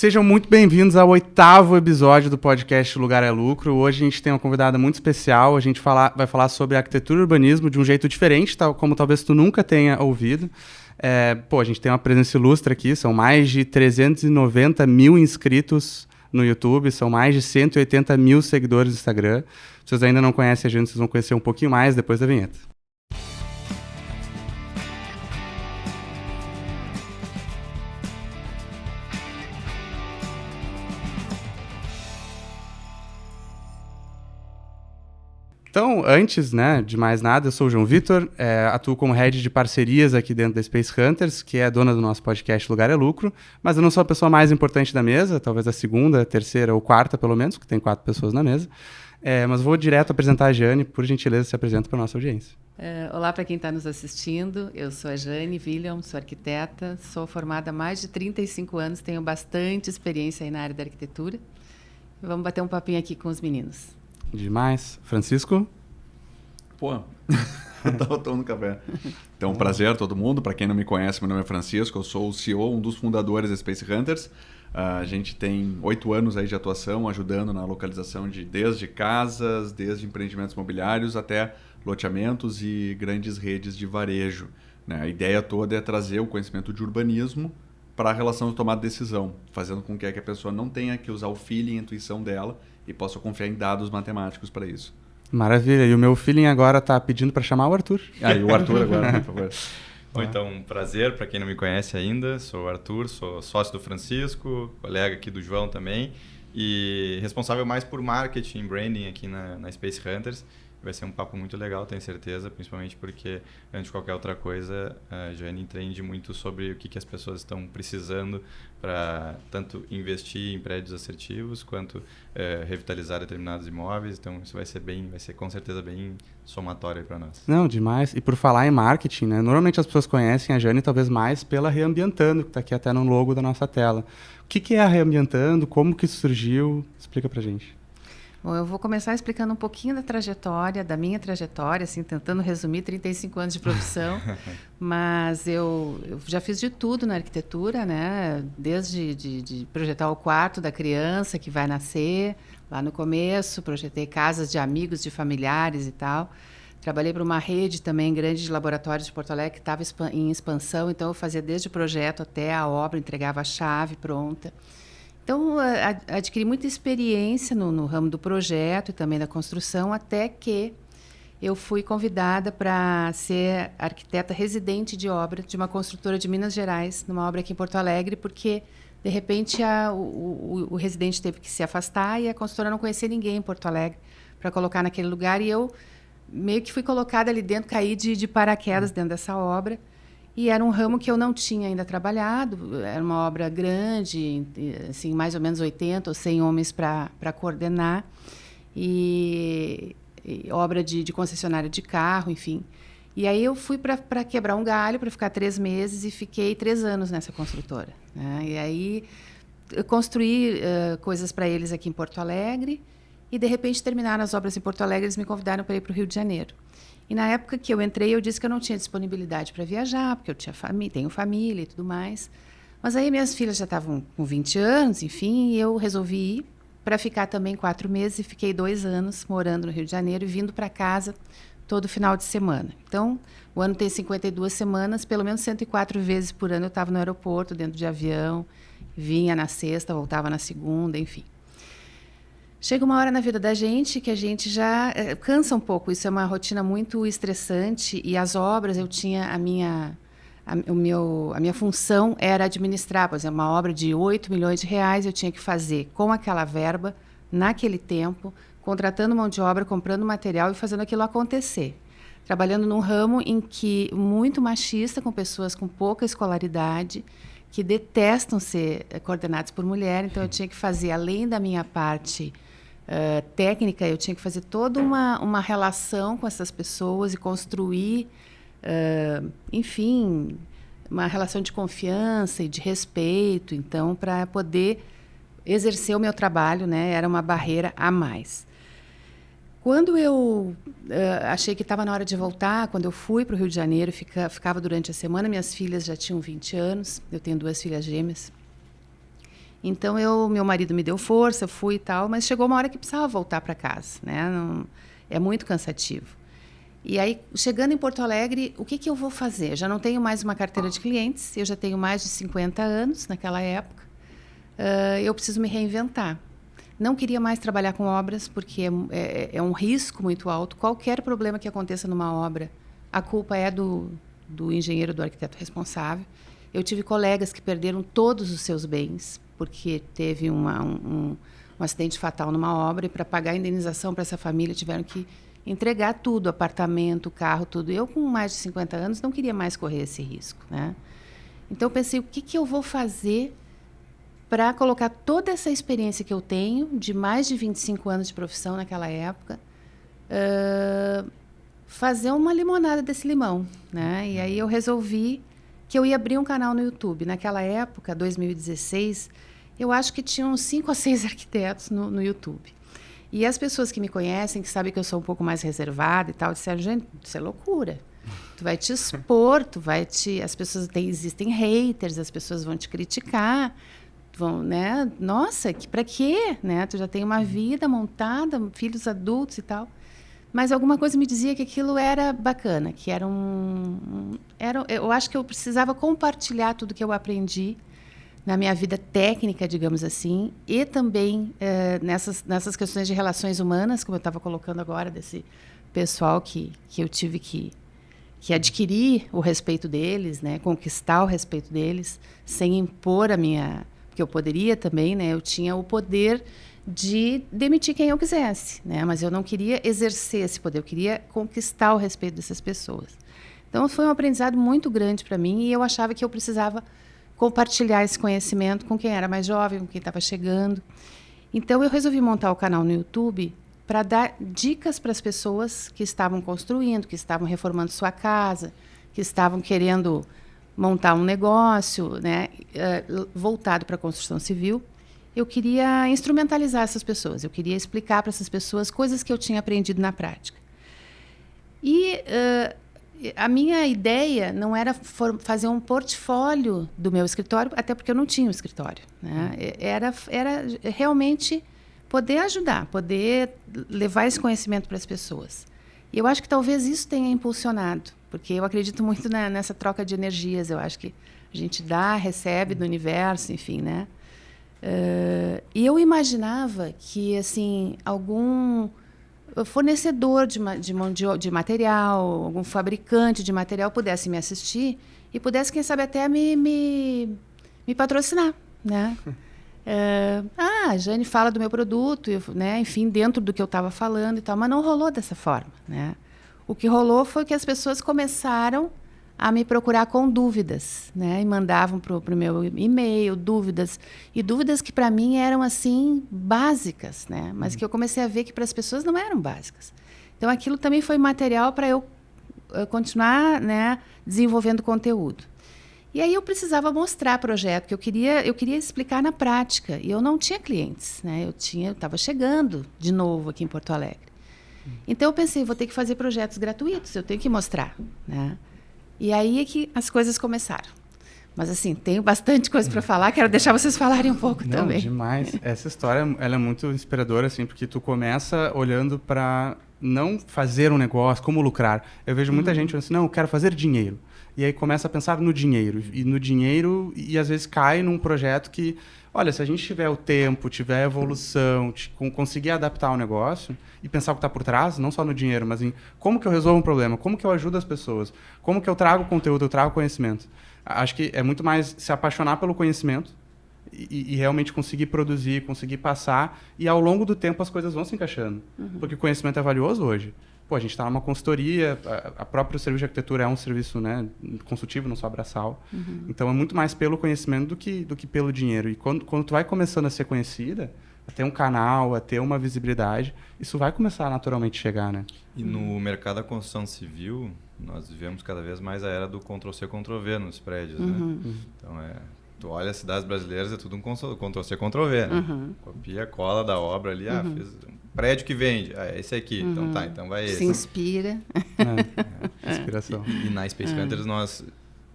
Sejam muito bem-vindos ao 8º episódio do podcast Lugar é Lucro. Hoje a gente tem uma convidada muito especial. A gente vai falar sobre arquitetura e urbanismo de um jeito diferente, tal como talvez tu nunca tenha ouvido. A gente tem uma presença ilustre aqui. São mais de 390 mil inscritos no YouTube. São mais de 180 mil seguidores no Instagram. Se vocês ainda não conhecem a gente, vocês vão conhecer um pouquinho mais depois da vinheta. Então, antes de mais nada, eu sou o João Vitor, atuo como head de parcerias aqui dentro da Space Hunters, que é dona do nosso podcast Lugar é Lucro, mas eu não sou a pessoa mais importante da mesa, talvez a segunda, terceira ou quarta, pelo menos, porque tem 4 pessoas na mesa. Mas vou direto apresentar a Jane, por gentileza, se apresenta para a nossa audiência. Olá para quem está nos assistindo, eu sou a Jane William, sou arquiteta, sou formada há mais de 35 anos, tenho bastante experiência aí na área da arquitetura. Vamos bater um papinho aqui com os meninos. Demais. Francisco? Eu tava tomando café. Então, prazer a todo mundo. Para quem não me conhece, meu nome é Francisco, eu sou o CEO, um dos fundadores da Space Hunters. A gente tem 8 anos aí de atuação, ajudando na localização desde casas, desde empreendimentos imobiliários até loteamentos e grandes redes de varejo. A ideia toda é trazer o conhecimento de urbanismo para a relação de tomada de decisão, fazendo com que a pessoa não tenha que usar o feeling e a intuição dela e possa confiar em dados matemáticos para isso. Maravilha. E o meu feeling agora está pedindo para chamar o Arthur. E o Arthur agora, por favor. Bom, então, prazer, para quem não me conhece ainda, sou o Arthur, sou sócio do Francisco, colega aqui do João também, e responsável mais por marketing e branding aqui na Space Hunters. Vai ser um papo muito legal, tenho certeza, principalmente porque, antes de qualquer outra coisa, a Jane entende muito sobre o que as pessoas estão precisando para tanto investir em prédios assertivos quanto revitalizar determinados imóveis. Então, isso vai ser com certeza bem somatório para nós. Não, demais. E por falar em marketing, normalmente as pessoas conhecem a Jane talvez mais pela Reambientando, que está aqui até no logo da nossa tela. O que é a Reambientando? Como que isso surgiu? Explica pra gente. Bom, eu vou começar explicando um pouquinho da minha trajetória, assim, tentando resumir 35 anos de profissão, mas eu já fiz de tudo na arquitetura, desde de projetar o quarto da criança que vai nascer, lá no começo, projetei casas de amigos, de familiares e tal. Trabalhei para uma rede também grande de laboratórios de Porto Alegre que estava em expansão, então eu fazia desde o projeto até a obra, entregava a chave pronta. Então, adquiri muita experiência no ramo do projeto e também da construção, até que eu fui convidada para ser arquiteta residente de obra de uma construtora de Minas Gerais, numa obra aqui em Porto Alegre, porque, de repente, o residente teve que se afastar e a construtora não conhecia ninguém em Porto Alegre para colocar naquele lugar. E eu meio que fui colocada ali dentro, caí de paraquedas dentro dessa obra. E era um ramo que eu não tinha ainda trabalhado, era uma obra grande, assim, mais ou menos 80 ou 100 homens para coordenar, e obra de concessionária de carro, enfim. E aí eu fui para quebrar um galho, para ficar 3 meses, e fiquei 3 anos nessa construtora. E aí eu construí coisas para eles aqui em Porto Alegre, e de repente terminaram as obras em Porto Alegre, eles me convidaram para ir para o Rio de Janeiro. E na época que eu entrei, eu disse que eu não tinha disponibilidade para viajar, porque eu tenho família e tudo mais. Mas aí minhas filhas já estavam com 20 anos, enfim, e eu resolvi ir para ficar também 4 meses, e fiquei 2 anos morando no Rio de Janeiro e vindo para casa todo final de semana. Então, o ano tem 52 semanas, pelo menos 104 vezes por ano eu estava no aeroporto, dentro de avião, vinha na sexta, voltava na segunda, enfim. Chega uma hora na vida da gente que a gente já cansa um pouco. Isso é uma rotina muito estressante. E as obras, eu tinha a minha função era administrar. Por exemplo, uma obra de 8 milhões de reais, eu tinha que fazer com aquela verba, naquele tempo, contratando mão de obra, comprando material e fazendo aquilo acontecer. Trabalhando num ramo em que muito machista, com pessoas com pouca escolaridade, que detestam ser coordenados por mulher. Então, eu tinha que fazer, além da minha parte técnica, eu tinha que fazer toda uma relação com essas pessoas e construir, enfim, uma relação de confiança e de respeito. Então, para poder exercer o meu trabalho, era uma barreira a mais. Quando eu achei que estava na hora de voltar, quando eu fui para o Rio de Janeiro, ficava durante a semana, minhas filhas já tinham 20 anos, eu tenho 2 filhas gêmeas, Então, meu marido me deu força, eu fui e tal, mas chegou uma hora que precisava voltar para casa, né? É muito cansativo. E aí, chegando em Porto Alegre, o que eu vou fazer? Eu já não tenho mais uma carteira de clientes, eu já tenho mais de 50 anos naquela época. Eu preciso me reinventar. Não queria mais trabalhar com obras, porque é um risco muito alto. Qualquer problema que aconteça numa obra, a culpa é do engenheiro, do arquiteto responsável. Eu tive colegas que perderam todos os seus bens, porque teve um acidente fatal numa obra, e para pagar a indenização para essa família tiveram que entregar tudo, apartamento, carro, tudo. Eu, com mais de 50 anos, não queria mais correr esse risco, né? Então, eu pensei, o que eu vou fazer para colocar toda essa experiência que eu tenho, de mais de 25 anos de profissão naquela época, fazer uma limonada desse limão, né? E aí eu resolvi que eu ia abrir um canal no YouTube. Naquela época, 2016, eu acho que tinha uns 5 ou 6 arquitetos no YouTube. E as pessoas que me conhecem, que sabem que eu sou um pouco mais reservada e tal, disseram, gente, isso é loucura. Tu vai te expor, as pessoas existem haters, as pessoas vão te criticar, vão, né? Nossa, para quê? Né? Tu já tem uma vida montada, filhos adultos e tal. Mas alguma coisa me dizia que aquilo era bacana, que eu acho que eu precisava compartilhar tudo que eu aprendi na minha vida técnica, digamos assim, e também nessas questões de relações humanas, como eu estava colocando agora, desse pessoal que eu tive que adquirir o respeito deles, né, conquistar o respeito deles, sem impor a minha... Porque eu poderia também, né, eu tinha o poder de demitir quem eu quisesse, né, mas eu não queria exercer esse poder, eu queria conquistar o respeito dessas pessoas. Então, foi um aprendizado muito grande para mim, e eu achava que eu precisava compartilhar esse conhecimento com quem era mais jovem, com quem estava chegando. Então, eu resolvi montar o canal no YouTube para dar dicas para as pessoas que estavam construindo, que estavam reformando sua casa, que estavam querendo montar um negócio, né, voltado para a construção civil. Eu queria instrumentalizar essas pessoas, eu queria explicar para essas pessoas coisas que eu tinha aprendido na prática. E a minha ideia não era fazer um portfólio do meu escritório, até porque eu não tinha um escritório, né? Era realmente poder ajudar, poder levar esse conhecimento para as pessoas. E eu acho que talvez isso tenha impulsionado, porque eu acredito muito nessa troca de energias. Eu acho que a gente dá, recebe do universo, enfim, né? E eu imaginava que, assim, algum fornecedor de material, algum fabricante de material pudesse me assistir e pudesse, quem sabe, até me patrocinar, né? A Jane fala do meu produto, né? Enfim, dentro do que eu estava falando e tal, mas não rolou dessa forma, né? O que rolou foi que as pessoas começaram a me procurar com dúvidas, né? E mandavam para o meu e-mail dúvidas que para mim eram assim básicas, né? Mas que eu comecei a ver que para as pessoas não eram básicas. Então aquilo também foi material para eu continuar, né, desenvolvendo conteúdo. E aí eu precisava mostrar projeto, que eu queria explicar na prática. E eu não tinha clientes, né? Eu estava chegando de novo aqui em Porto Alegre. Então eu pensei, vou ter que fazer projetos gratuitos, eu tenho que mostrar, né? E aí é que as coisas começaram. Mas, assim, tenho bastante coisa para falar, quero deixar vocês falarem um pouco também. Demais. Essa história, ela é muito inspiradora, assim, porque tu começa olhando para não fazer um negócio, como lucrar. Eu vejo muita gente falando assim, não, eu quero fazer dinheiro. E aí começa a pensar no dinheiro. E às vezes cai num projeto que, olha, se a gente tiver o tempo, tiver a evolução, conseguir adaptar o negócio e pensar o que está por trás, não só no dinheiro, mas em como que eu resolvo um problema, como que eu ajudo as pessoas, como que eu trago conteúdo, eu trago conhecimento. Acho que é muito mais se apaixonar pelo conhecimento e realmente conseguir produzir, conseguir passar, e ao longo do tempo as coisas vão se encaixando. Porque o conhecimento é valioso hoje. Pô, a gente está numa consultoria, a própria serviço de arquitetura é um serviço, né, consultivo, não só braçal. Então é muito mais pelo conhecimento do que pelo dinheiro. E quando tu vai começando a ser conhecida, a ter um canal, a ter uma visibilidade, isso vai começar a naturalmente chegar, né? E no mercado da construção civil, nós vivemos cada vez mais a era do Ctrl-C, Ctrl-V nos prédios, né? Então, tu olha as cidades brasileiras, é tudo um Ctrl-C, Ctrl-V, né? Copia, cola da obra ali, fez um prédio que vende, esse aqui, então tá, então vai esse. Se inspira. Inspiração. E na Space Hunters nós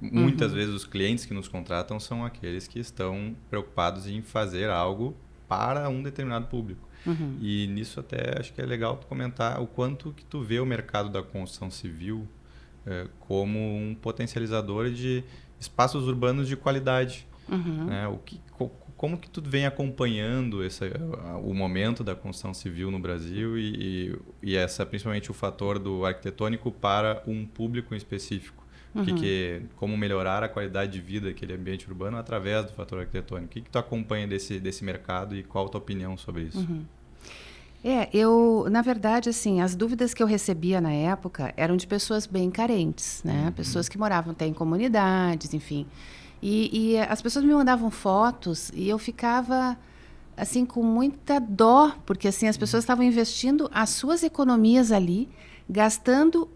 muitas vezes os clientes que nos contratam são aqueles que estão preocupados em fazer algo para um determinado público. E nisso até acho que é legal tu comentar o quanto que tu vê o mercado da construção civil como um potencializador de espaços urbanos de qualidade. Né? Como que tu vem acompanhando o momento da construção civil no Brasil e principalmente o fator do arquitetônico para um público em específico? Como melhorar a qualidade de vida daquele ambiente urbano através do fator arquitetônico. O que tu acompanha desse mercado e qual a tua opinião sobre isso? Na verdade, assim, as dúvidas que eu recebia na época eram de pessoas bem carentes, né? Pessoas que moravam até em comunidades, enfim. E as pessoas me mandavam fotos e eu ficava, assim, com muita dó, porque, assim, as pessoas estavam investindo as suas economias ali, gastando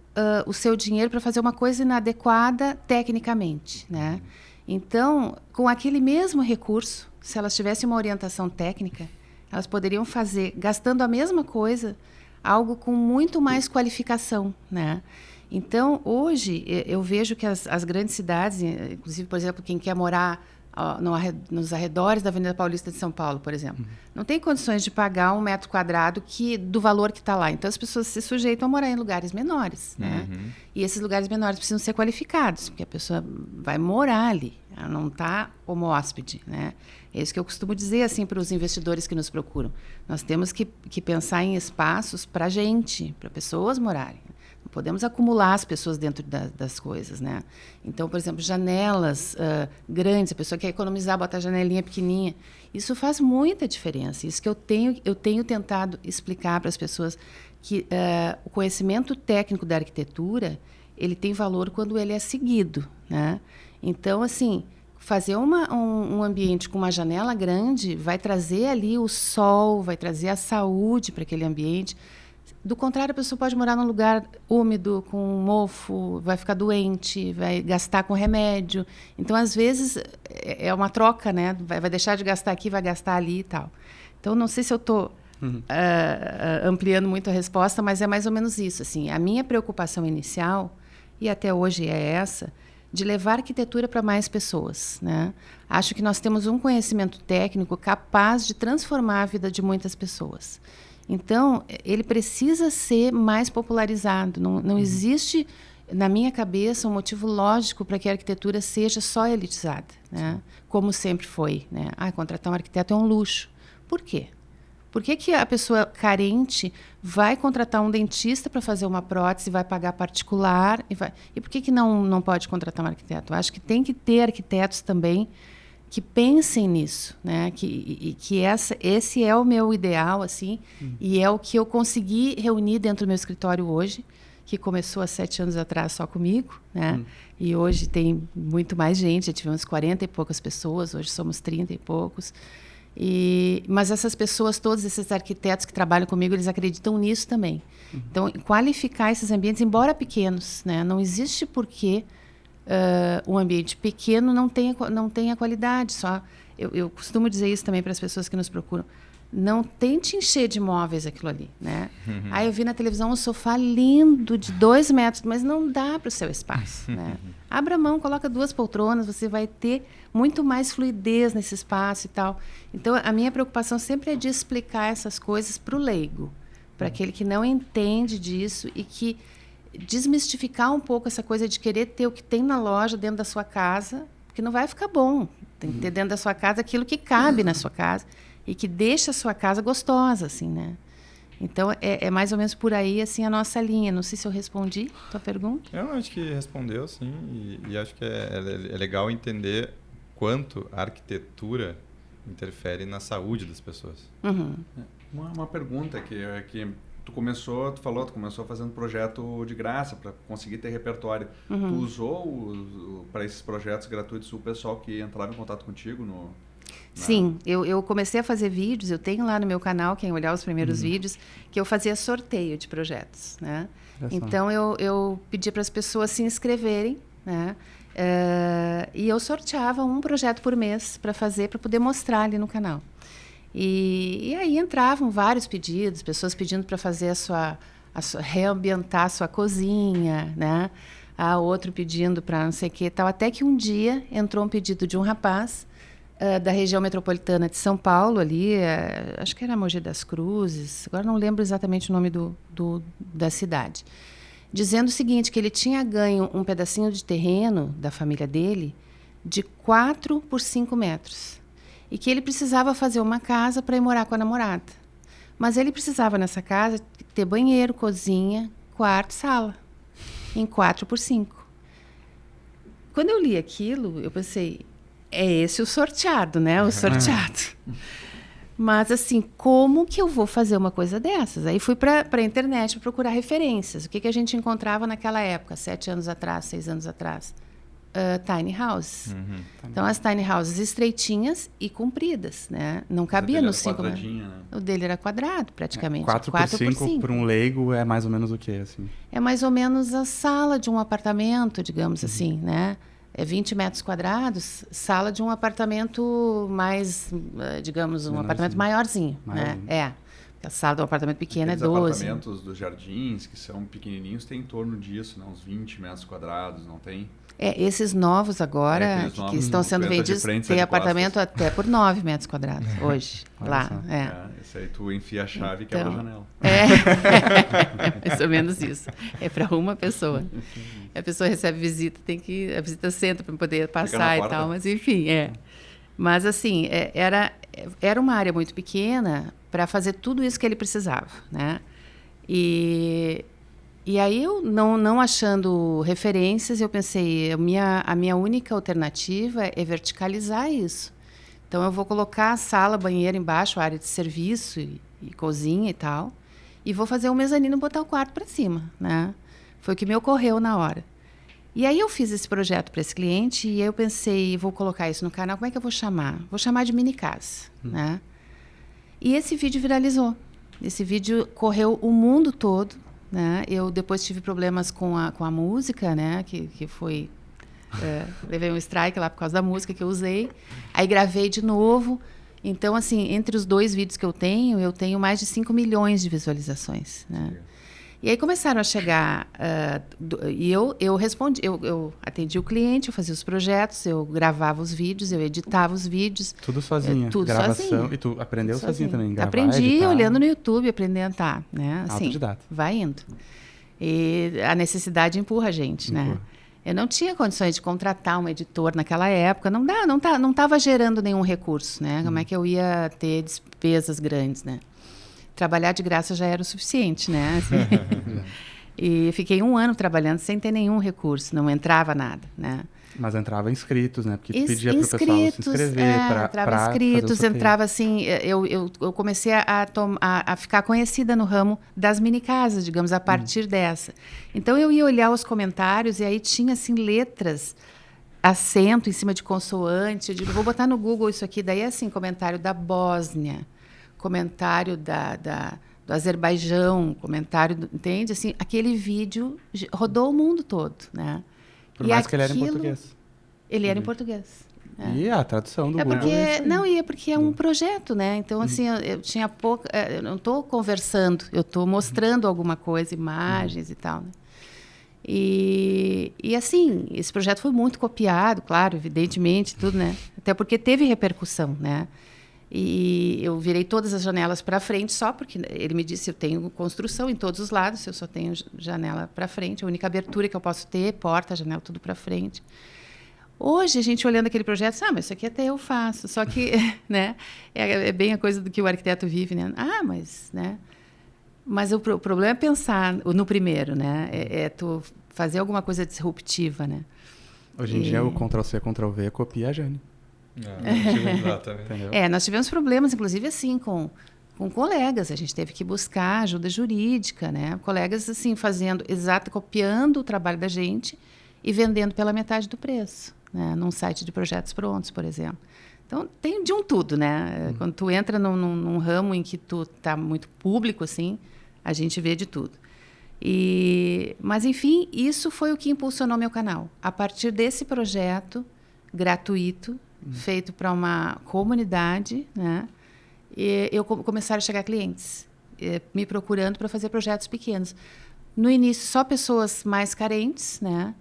o seu dinheiro para fazer uma coisa inadequada tecnicamente, né? Então, com aquele mesmo recurso, se elas tivessem uma orientação técnica, elas poderiam fazer, gastando a mesma coisa, algo com muito mais qualificação, né? Então, hoje, eu vejo que as grandes cidades, inclusive, por exemplo, quem quer morar nos arredores da Avenida Paulista de São Paulo, por exemplo, não tem condições de pagar 1 metro quadrado do valor que está lá. Então, as pessoas se sujeitam a morar em lugares menores, né? E esses lugares menores precisam ser qualificados, porque a pessoa vai morar ali, ela não está como hóspede, né? É isso que eu costumo dizer assim, para os investidores que nos procuram. Nós temos que pensar em espaços para gente, para pessoas morarem. Não podemos acumular as pessoas dentro das coisas, né? Então, por exemplo, janelas grandes, a pessoa quer economizar, bota a janelinha pequenininha. Isso faz muita diferença. Isso que eu tenho tentado explicar para as pessoas, que o conhecimento técnico da arquitetura, ele tem valor quando ele é seguido, né? Então, assim, fazer um ambiente com uma janela grande vai trazer ali o sol, vai trazer a saúde para aquele ambiente. Do contrário, a pessoa pode morar num lugar úmido, com mofo, vai ficar doente, vai gastar com remédio. Então, às vezes, é uma troca, né? Vai deixar de gastar aqui, vai gastar ali e tal. Então, não sei se eu estou ampliando muito a resposta, mas é mais ou menos isso. Assim, a minha preocupação inicial, e até hoje é essa, de levar a arquitetura para mais pessoas, né? Acho que nós temos um conhecimento técnico capaz de transformar a vida de muitas pessoas. Então, ele precisa ser mais popularizado. Não existe, na minha cabeça, um motivo lógico para que a arquitetura seja só elitizada, né? Como sempre foi, né? Contratar um arquiteto é um luxo. Por quê? Por que a pessoa carente vai contratar um dentista para fazer uma prótese, vai pagar particular? E por que não pode contratar um arquiteto? Eu acho que tem que ter arquitetos também que pensem nisso, né? Esse é o meu ideal, assim, e é o que eu consegui reunir dentro do meu escritório hoje, que começou há 7 anos atrás só comigo, né? E hoje tem muito mais gente, já tivemos 40 e poucas pessoas, hoje somos 30 e poucos. Mas essas pessoas, todos esses arquitetos que trabalham comigo, eles acreditam nisso também. Então, qualificar esses ambientes, embora pequenos, né? Não existe porquê um ambiente pequeno não tenha qualidade. Eu costumo dizer isso também para as pessoas que nos procuram. Não tente encher de móveis aquilo ali, né? Eu vi na televisão um sofá lindo de 2 metros, mas não dá para o seu espaço, né? Abra mão, coloca 2 poltronas, você vai ter muito mais fluidez nesse espaço e tal. Então, a minha preocupação sempre é de explicar essas coisas para o leigo, para aquele que não entende disso e que desmistificar um pouco essa coisa de querer ter o que tem na loja dentro da sua casa, porque não vai ficar bom. Tem que ter dentro da sua casa aquilo que cabe na sua casa e que deixa a sua casa gostosa, assim, né? Então, é mais ou menos por aí, assim, a nossa linha. Não sei se eu respondi a tua pergunta. Eu acho que respondeu, sim. E acho que é legal entender quanto a arquitetura interfere na saúde das pessoas. Uma pergunta que tu começou fazendo projeto de graça para conseguir ter repertório. Tu usou para esses projetos gratuitos o pessoal que entrava em contato contigo Sim, eu comecei a fazer vídeos, eu tenho lá no meu canal, quem olhar os primeiros vídeos, que eu fazia sorteio de projetos, né? Então, eu pedia para as pessoas se inscreverem, né? E eu sorteava um projeto por mês para poder mostrar ali no canal. E aí entravam vários pedidos, pessoas pedindo para fazer reambientar a sua cozinha, né? outro pedindo para não sei o que e tal, até que um dia entrou um pedido de um rapaz da região metropolitana de São Paulo, ali, acho que era Mogi das Cruzes, agora não lembro exatamente o nome da cidade, dizendo o seguinte, que ele tinha ganho um pedacinho de terreno da família dele de 4 por 5 metros e que ele precisava fazer uma casa para ir morar com a namorada. Mas ele precisava, nessa casa, ter banheiro, cozinha, quarto, sala, em 4 por 5. Quando eu li aquilo, eu pensei, é esse o sorteado, né? O sorteado. Mas, assim, como que eu vou fazer uma coisa dessas? Aí fui para a internet para procurar referências. O que a gente encontrava naquela época, 7 anos atrás, 6 anos atrás? Tiny house. Então, as tiny houses estreitinhas e compridas, né? Não cabia nos 5 metros. Né? O dele era quadrado, praticamente. 4 por 5 para um leigo é mais ou menos o quê? Assim? É mais ou menos a sala de um apartamento, digamos assim, né? É 20 metros quadrados, sala de um apartamento mais, digamos, um apartamento maiorzinho. Né? A sala de um apartamento pequeno Aqueles é 12. Os apartamentos dos jardins, que são pequenininhos, tem em torno disso, né? Uns 20 metros quadrados, não tem? Esses novos agora, que estão sendo vendidos, tem apartamento até por 9 metros quadrados hoje. Lá. Esse aí tu enfia a chave e quebra a janela. Mais ou menos isso. É para uma pessoa. A pessoa recebe visita, a visita senta para poder passar e tal, mas enfim, Mas assim, era uma área muito pequena para fazer tudo isso que ele precisava, né? E aí, eu não achando referências, eu pensei, a minha única alternativa é verticalizar isso. Então, eu vou colocar a sala, banheiro embaixo, área de serviço e cozinha e tal, e vou fazer um mezanino e botar o quarto para cima, né? Foi o que me ocorreu na hora. E aí, eu fiz esse projeto para esse cliente e eu pensei, vou colocar isso no canal, como é que eu vou chamar? Vou chamar de mini casa, né? E esse vídeo viralizou. Esse vídeo correu o mundo todo, né? Eu depois tive problemas com a música, né? Que foi... levei um strike lá por causa da música que eu usei. Aí gravei de novo. Então, assim, entre os 2 vídeos que eu tenho mais de 5 milhões de visualizações, né? E aí começaram a chegar... e eu respondi, eu atendi o cliente, eu fazia os projetos, eu gravava os vídeos, eu editava os vídeos. Tudo sozinha? Tudo gravação. sozinha. E tu aprendeu sozinha também? Gravar, aprendi editar. Olhando no YouTube, aprendendo, né? Assim, autodidata. Vai indo. E a necessidade empurra a gente, né? Eu não tinha condições de contratar um editor naquela época, não estava gerando nenhum recurso, né? Como é que eu ia ter despesas grandes, né? Trabalhar de graça já era o suficiente, né? Assim, e fiquei 1 ano trabalhando sem ter nenhum recurso, não entrava nada, né? Mas entrava inscritos, né? Porque tu pedia para o pessoal se inscrever entrava inscritos, entrava assim... Eu comecei a ficar conhecida no ramo das mini casas, digamos, a partir dessa. Então, eu ia olhar os comentários e aí tinha, assim, letras, acento em cima de consoante. Eu digo, vou botar no Google isso aqui. Daí, assim, comentário da Bósnia, comentário do Azerbaijão, comentário... entende? Assim, aquele vídeo rodou o mundo todo, né? Por mais que ele era em português. Ele era em português. E a tradução do Google. Porque é um projeto, né? Então, assim, eu tinha pouco... eu não estou conversando, eu estou mostrando alguma coisa, imagens e tal, né? E, assim, esse projeto foi muito copiado, claro, evidentemente, tudo, né? Até porque teve repercussão, né? E eu virei todas as janelas para frente só porque ele me disse, eu tenho construção em todos os lados, eu só tenho janela para frente, a única abertura que eu posso ter, porta, janela, tudo para frente. Hoje, a gente olhando aquele projeto, mas isso aqui até eu faço, só que, né, é bem a coisa do que o arquiteto vive, né? Mas o problema é pensar no primeiro, né? É tu fazer alguma coisa disruptiva, né? Hoje em dia, o Ctrl-C, Ctrl-V copia a Jane. Nós tivemos problemas, inclusive, assim, com colegas. A gente teve que buscar ajuda jurídica, né? Colegas, assim, copiando o trabalho da gente e vendendo pela metade do preço, né? Num site de projetos prontos, por exemplo. Então, tem de um tudo, né? Quando tu entra num ramo em que tu tá muito público, assim, a gente vê de tudo. Mas, enfim, isso foi o que impulsionou meu canal. A partir desse projeto gratuito, feito para uma comunidade, né? E eu começaram a chegar clientes, me procurando para fazer projetos pequenos. No início, só pessoas mais carentes, né?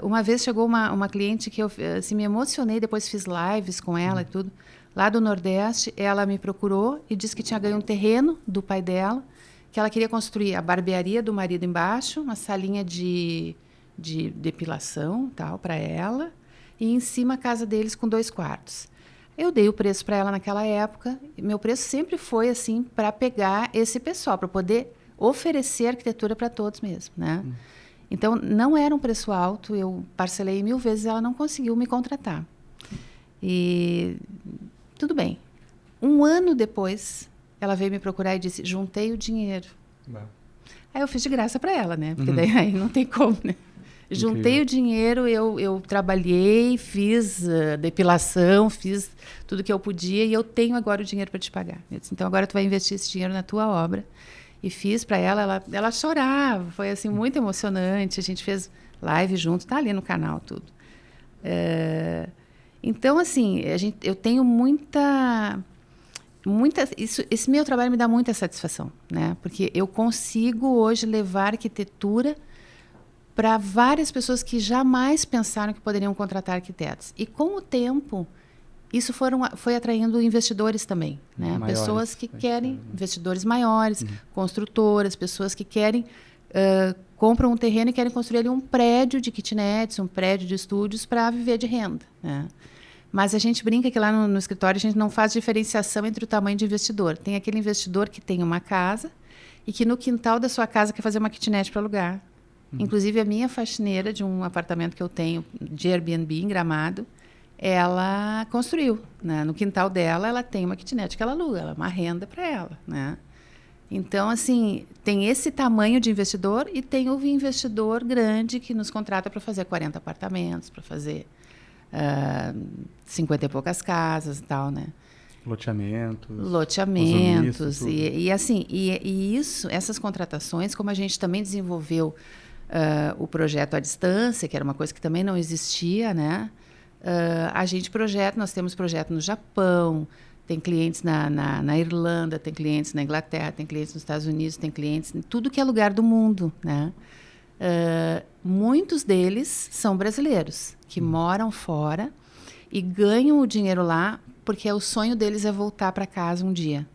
Uma vez chegou uma cliente que eu assim, me emocionei, depois fiz lives com ela e tudo. Lá do Nordeste, ela me procurou e disse que tinha ganho um terreno do pai dela, que ela queria construir a barbearia do marido embaixo, uma salinha de depilação tal para ela, e em cima a casa deles com 2 quartos. Eu dei o preço para ela naquela época. Meu preço sempre foi assim para pegar esse pessoal, para poder oferecer arquitetura para todos mesmo, né? Então não era um preço alto. Eu parcelei 1000 vezes, ela não conseguiu me contratar. E tudo bem. 1 ano depois, ela veio me procurar e disse: juntei o dinheiro. Aí eu fiz de graça para ela, né? Porque daí aí não tem como, né? Juntei o dinheiro, eu trabalhei, fiz depilação, fiz tudo que eu podia e eu tenho agora o dinheiro para te pagar. Eu disse, então agora tu vai investir esse dinheiro na tua obra. E fiz para ela chorava, foi assim muito emocionante. A gente fez live junto, tá ali no canal tudo. Então assim, eu tenho esse meu trabalho me dá muita satisfação, né? Porque eu consigo hoje levar arquitetura para várias pessoas que jamais pensaram que poderiam contratar arquitetos. E com o tempo, isso foi atraindo investidores também, né? Maiores, pessoas que querem, investidores maiores, construtoras, pessoas que querem, compram um terreno e querem construir ali um prédio de kitnets, um prédio de estúdios para viver de renda, né? Mas a gente brinca que lá no escritório a gente não faz diferenciação entre o tamanho de investidor. Tem aquele investidor que tem uma casa e que no quintal da sua casa quer fazer uma kitnet para alugar. Inclusive, a minha faxineira de um apartamento que eu tenho de Airbnb em Gramado, ela construiu, né? No quintal dela, ela tem uma kitnet que ela aluga, ela é uma renda para ela, né? Então, assim, tem esse tamanho de investidor e tem o investidor grande que nos contrata para fazer 40 apartamentos, para fazer 50 e poucas casas e tal, né? Loteamentos e assim, essas contratações, como a gente também desenvolveu o projeto à distância, que era uma coisa que também não existia, né? A gente nós temos projeto no Japão, tem clientes na Irlanda, tem clientes na Inglaterra, tem clientes nos Estados Unidos, tem clientes em tudo que é lugar do mundo, né? Muitos deles são brasileiros, que moram fora e ganham o dinheiro lá porque o sonho deles é voltar para casa um dia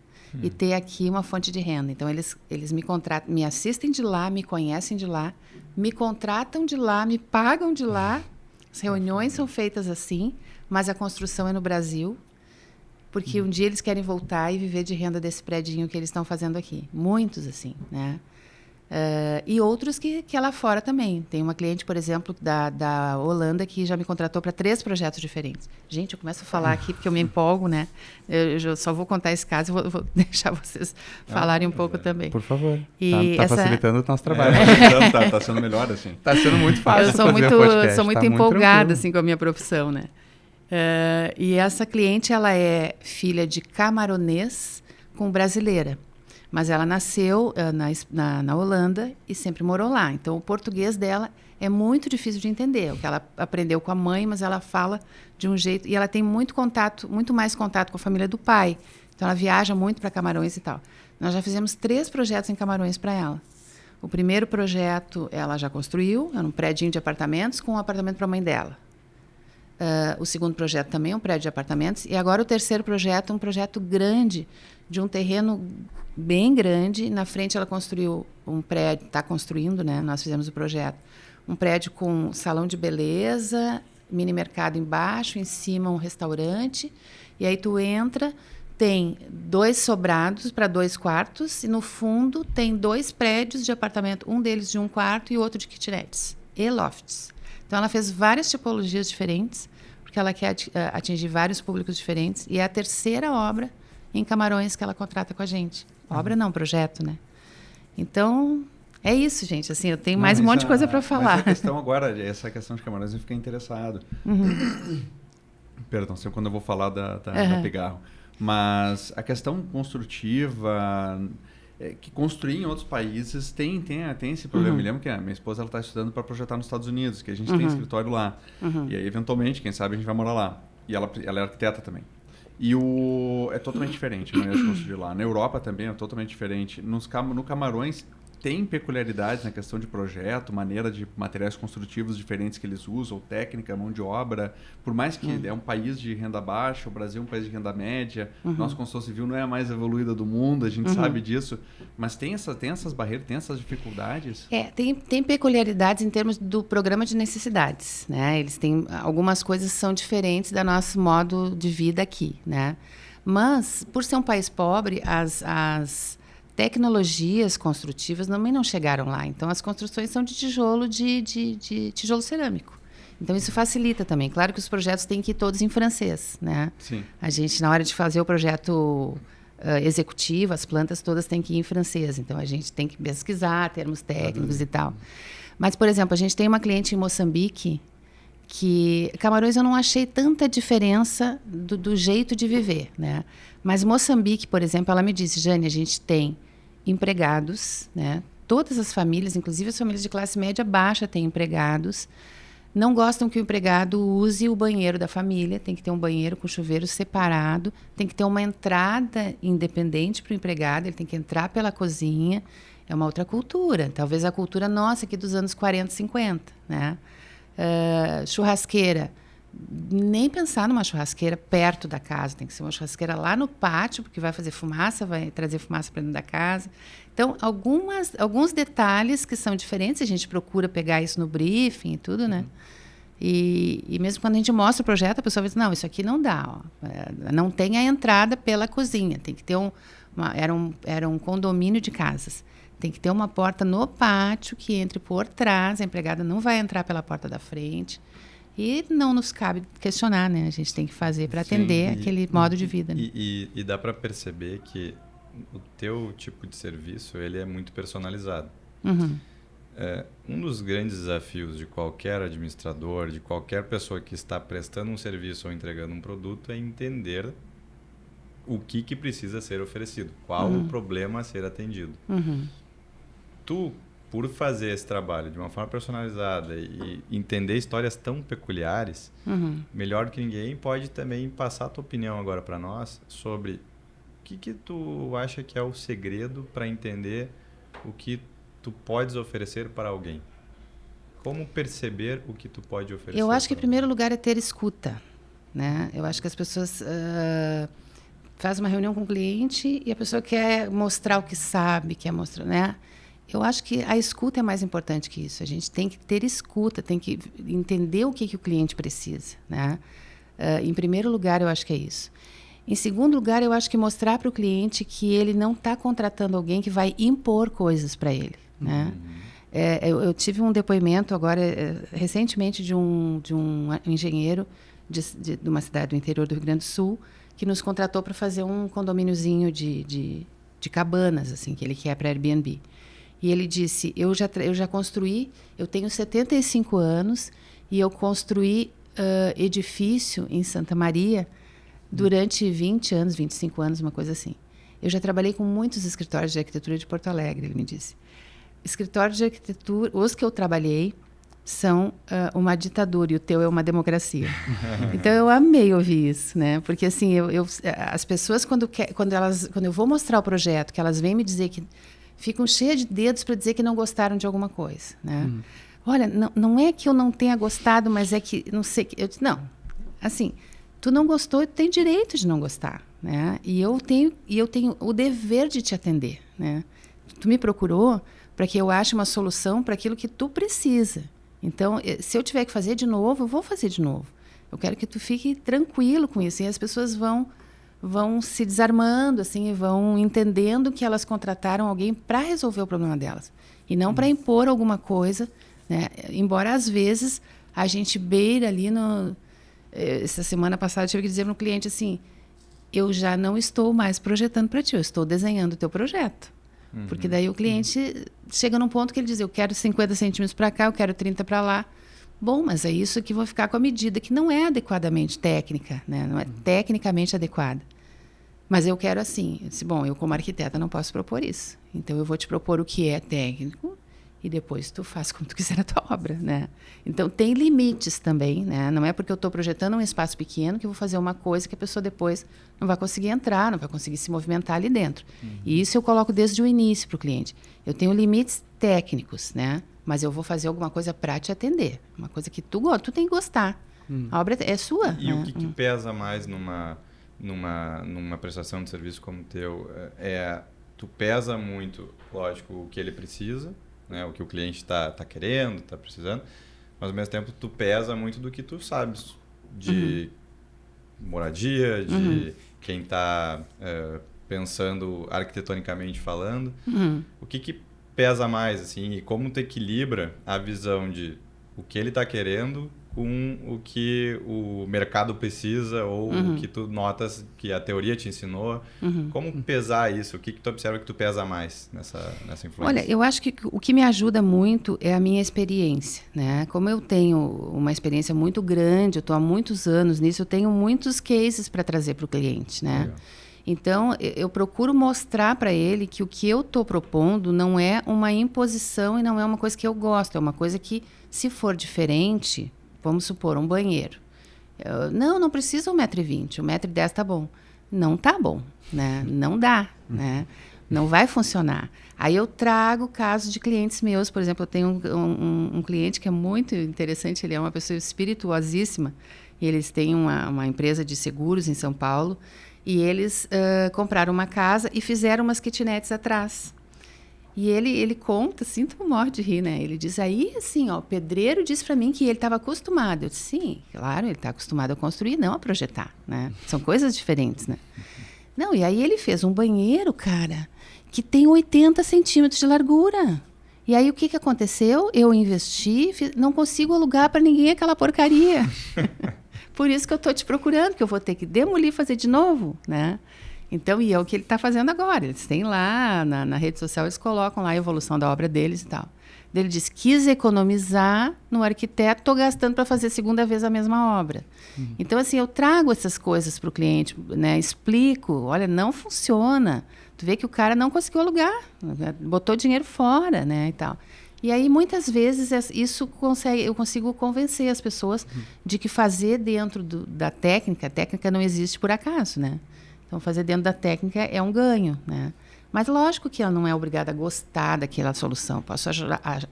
e ter aqui uma fonte de renda. Então, eles me contratam, me assistem de lá, me conhecem de lá, me contratam de lá, me pagam de lá. As reuniões são feitas assim, mas a construção é no Brasil, porque um dia eles querem voltar e viver de renda desse predinho que eles estão fazendo aqui. Muitos, assim, né? E outros que é lá fora também. Tem uma cliente, por exemplo, da Holanda, que já me contratou para 3 projetos diferentes. Gente, eu começo a falar aqui porque eu me empolgo, né? Eu só vou contar esse caso e vou deixar vocês falarem um pouco também. Por favor. E tá facilitando o nosso trabalho. Tá sendo melhor, assim. Tá sendo muito fácil eu sou fazer muito, o podcast. sou muito tá empolgada muito assim, com a minha profissão, né? E essa cliente, ela é filha de camaronês com brasileira. Mas ela nasceu na Holanda e sempre morou lá. Então, o português dela é muito difícil de entender. O que ela aprendeu com a mãe, mas ela fala de um jeito... E ela tem muito mais contato com a família do pai. Então, ela viaja muito para Camarões e tal. Nós já fizemos 3 projetos em Camarões para ela. O primeiro projeto ela já construiu, era um prédio de apartamentos com um apartamento para a mãe dela. O segundo projeto também é um prédio de apartamentos. E agora o terceiro projeto, um projeto grande, de um terreno bem grande. Na frente ela construiu um prédio, está construindo, né? Nós fizemos o projeto. Um prédio com salão de beleza, mini mercado embaixo, em cima um restaurante. E aí tu entra, tem 2 sobrados para 2 quartos e no fundo tem 2 prédios de apartamento, um deles de 1 quarto e outro de kitnets e lofts. Então ela fez várias tipologias diferentes, porque ela quer atingir vários públicos diferentes. E é a terceira obra em Camarões que ela contrata com a gente. Obra não, projeto, né? Então, é isso, gente. Assim, eu tenho mais um monte de coisa para falar. Mas a questão agora, essa questão de Camarões, eu fiquei interessado. Perdão, sempre quando eu vou falar da Pigarro. Mas a questão construtiva, que construir em outros países tem esse problema. Me lembro que a minha esposa está estudando para projetar nos Estados Unidos, que a gente tem escritório lá. E aí, eventualmente, quem sabe, a gente vai morar lá. E ela é arquiteta também. E é totalmente diferente, não é construir lá. Na Europa também é totalmente diferente. No Camarões, tem peculiaridades na questão de projeto, maneira de materiais construtivos diferentes que eles usam, técnica, mão de obra. Por mais que é um país de renda baixa, o Brasil é um país de renda média, nossa construção civil não é a mais evoluída do mundo, a gente sabe disso. Mas tem essas barreiras, tem essas dificuldades? Tem peculiaridades em termos do programa de necessidades, né? Eles têm algumas coisas que são diferentes do nosso modo de vida aqui, né? Mas, por ser um país pobre, as tecnologias construtivas também não chegaram lá. Então, as construções são de tijolo, de tijolo cerâmico. Então, isso facilita também. Claro que os projetos têm que ir todos em francês, né? Sim. A gente, na hora de fazer o projeto executivo, as plantas todas têm que ir em francês. Então, a gente tem que pesquisar termos técnicos e tal. Mas, por exemplo, a gente tem uma cliente em Moçambique que Camarões eu não achei tanta diferença do jeito de viver, né? Mas Moçambique, por exemplo, ela me disse, Jane, a gente tem empregados, né? Todas as famílias, inclusive as famílias de classe média baixa têm empregados, não gostam que o empregado use o banheiro da família, tem que ter um banheiro com chuveiro separado, tem que ter uma entrada independente para o empregado, ele tem que entrar pela cozinha, é uma outra cultura, talvez a cultura nossa aqui dos anos 40, 50, né? Churrasqueira, nem pensar numa churrasqueira perto da casa, tem que ser uma churrasqueira lá no pátio, porque vai fazer fumaça, vai trazer fumaça para dentro da casa. Então, alguns detalhes que são diferentes, a gente procura pegar isso no briefing e tudo, né? E mesmo quando a gente mostra o projeto, a pessoa diz, não, isso aqui não dá, ó. Não tem a entrada pela cozinha, tem que ter era um condomínio de casas. Tem que ter uma porta no pátio que entre por trás, a empregada não vai entrar pela porta da frente. E não nos cabe questionar, né? A gente tem que fazer para atender aquele modo de vida. Né? E dá para perceber que o teu tipo de serviço ele é muito personalizado. Um dos grandes desafios de qualquer administrador, de qualquer pessoa que está prestando um serviço ou entregando um produto é entender o que precisa ser oferecido, qual o problema a ser atendido. Tu, por fazer esse trabalho de uma forma personalizada e entender histórias tão peculiares, melhor que ninguém, pode também passar a tua opinião agora para nós sobre o que tu acha que é o segredo para entender o que tu podes oferecer para alguém. Como perceber o que tu pode oferecer? Eu acho que, em primeiro lugar, é ter escuta, né? Eu acho que as pessoas fazem uma reunião com o cliente e a pessoa quer mostrar o que sabe, quer mostrar, né? Eu acho que a escuta é mais importante que isso. A gente tem que ter escuta, tem que entender o que o cliente precisa, né? Em primeiro lugar, eu acho que é isso. Em segundo lugar, eu acho que mostrar para o cliente que ele não está contratando alguém que vai impor coisas para ele, né? Eu tive um depoimento agora, recentemente, de um engenheiro de uma cidade do interior do Rio Grande do Sul que nos contratou para fazer um condomíniozinho de cabanas, assim, que ele quer para Airbnb. E ele disse, eu já construí, eu tenho 75 anos e eu construí edifício em Santa Maria durante 20 anos, 25 anos, uma coisa assim. Eu já trabalhei com muitos escritórios de arquitetura de Porto Alegre, ele me disse. Escritórios de arquitetura, os que eu trabalhei, são uma ditadura e o teu é uma democracia. Então, eu amei ouvir isso, né? Porque, assim, as pessoas, quando eu vou mostrar o projeto, que elas vêm me dizer que ficam cheias de dedos para dizer que não gostaram de alguma coisa, né? Olha, não é que eu não tenha gostado, mas é que, não sei... Eu disse, não, assim, tu não gostou, tu tem direito de não gostar, né? E eu tenho o dever de te atender, né? Tu me procurou para que eu ache uma solução para aquilo que tu precisa. Então, se eu tiver que fazer de novo, eu vou fazer de novo. Eu quero que tu fique tranquilo com isso. E as pessoas vão se desarmando, assim, e vão entendendo que elas contrataram alguém para resolver o problema delas. E não para impor alguma coisa, né? Embora, às vezes, a gente beira ali essa semana passada, eu tive que dizer para um cliente assim, eu já não estou mais projetando para ti, eu estou desenhando o teu projeto. Porque daí o cliente chega num ponto que ele diz, eu quero 50 centímetros para cá, eu quero 30 para lá. Bom, mas é isso que vou ficar com a medida, que não é adequadamente técnica, né? Não é tecnicamente adequada. Mas eu quero assim. Eu disse, bom, eu como arquiteta não posso propor isso. Então, eu vou te propor o que é técnico e depois tu faz como tu quiser a tua obra, né? Então, tem limites também, né? Não é porque eu estou projetando um espaço pequeno que eu vou fazer uma coisa que a pessoa depois não vai conseguir entrar, não vai conseguir se movimentar ali dentro. E isso eu coloco desde o início para o cliente. Eu tenho limites técnicos, né? Mas eu vou fazer alguma coisa para te atender. Uma coisa que tu tem que gostar. A obra é sua. E o que pesa mais numa prestação de serviço como o teu? Tu pesa muito, lógico, o que ele precisa, né? O que o cliente está querendo, está precisando, mas ao mesmo tempo tu pesa muito do que tu sabes de moradia, de quem está pensando arquitetonicamente falando. O que pesa mais, assim, e como tu equilibra a visão de o que ele está querendo com o que o mercado precisa ou o que tu notas que a teoria te ensinou. Como pesar isso? O que tu observa que tu pesa mais nessa influência? Olha, eu acho que o que me ajuda muito é a minha experiência, né? Como eu tenho uma experiência muito grande, eu estou há muitos anos nisso, eu tenho muitos cases para trazer para o cliente, né? Legal. Então, eu procuro mostrar para ele que o que eu estou propondo não é uma imposição e não é uma coisa que eu gosto, é uma coisa que, se for diferente, vamos supor, um banheiro. Não precisa 1,20 m, 1,10 m tá bom. Não tá bom, né? Não dá, né? Não vai funcionar. Aí eu trago casos de clientes meus, por exemplo, eu tenho um cliente que é muito interessante, ele é uma pessoa espirituosíssima, e eles têm uma empresa de seguros em São Paulo, e eles compraram uma casa e fizeram umas kitnets atrás. E ele conta, assim, tu morre de rir, né? Ele diz, aí, assim, ó, o pedreiro disse para mim que ele estava acostumado. Eu disse, sim, claro, ele está acostumado a construir, não a projetar, né? São coisas diferentes, né? Não, e aí ele fez um banheiro, cara, que tem 80 centímetros de largura. E aí o que aconteceu? Eu investi, não consigo alugar para ninguém aquela porcaria. Por isso que eu estou te procurando, que eu vou ter que demolir e fazer de novo, né? Então, e é o que ele está fazendo agora. Eles têm lá, na rede social, eles colocam lá a evolução da obra deles e tal. Ele disse, quis economizar no arquiteto, estou gastando para fazer a segunda vez a mesma obra. Então, assim, eu trago essas coisas para o cliente, né? Explico, olha, não funciona. Tu vê que o cara não conseguiu alugar, botou dinheiro fora, né, e tal. E aí, muitas vezes, eu consigo convencer as pessoas de que fazer dentro da técnica, a técnica não existe por acaso, né? Então, fazer dentro da técnica é um ganho, né? Mas, lógico que ela não é obrigada a gostar daquela solução. Eu posso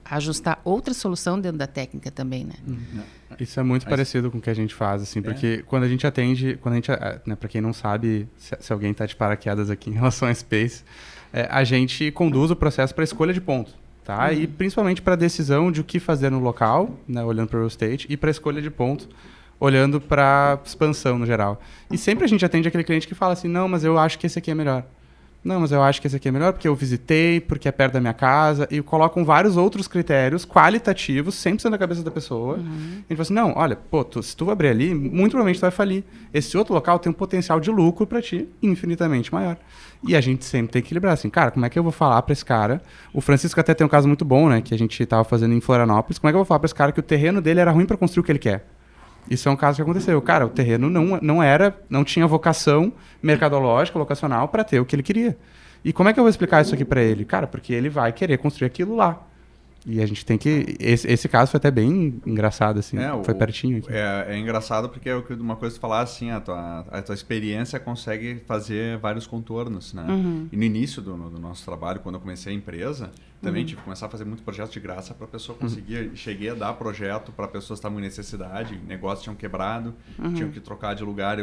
ajustar outra solução dentro da técnica também, né? Isso é muito parecido com o que a gente faz, assim, porque quando a gente atende, né, para quem não sabe, se alguém está de paraquedas aqui em relação a Space, a gente conduz o processo para escolha de ponto, tá? E principalmente para a decisão de o que fazer no local, né, olhando para o real estate, e para a escolha de ponto, olhando para expansão no geral. E sempre a gente atende aquele cliente que fala assim, não, mas eu acho que esse aqui é melhor. Não, mas eu acho que esse aqui é melhor porque eu visitei, porque é perto da minha casa, e colocam vários outros critérios qualitativos, sempre sendo na cabeça da pessoa. A gente fala assim, não, olha, pô, se tu abrir ali, muito provavelmente tu vai falir. Esse outro local tem um potencial de lucro para ti infinitamente maior. E a gente sempre tem que equilibrar, assim, cara, como é que eu vou falar para esse cara? O Francisco até tem um caso muito bom, né, que a gente estava fazendo em Florianópolis. Como é que eu vou falar para esse cara que o terreno dele era ruim para construir o que ele quer? Isso é um caso que aconteceu. Cara, o terreno não tinha vocação mercadológica, locacional, para ter o que ele queria. E como é que eu vou explicar isso aqui para ele? Cara, porque ele vai querer construir aquilo lá. E a gente tem que... Esse caso foi até bem engraçado, assim. Foi pertinho aqui. É engraçado porque é uma coisa que tu falar assim, a tua experiência consegue fazer vários contornos, né? E no início do nosso trabalho, quando eu comecei a empresa, também tive que começar a fazer muito projeto de graça para a pessoa conseguir... Cheguei a dar projeto para pessoas que estavam em necessidade, negócios tinham quebrado, tinham que trocar de lugar,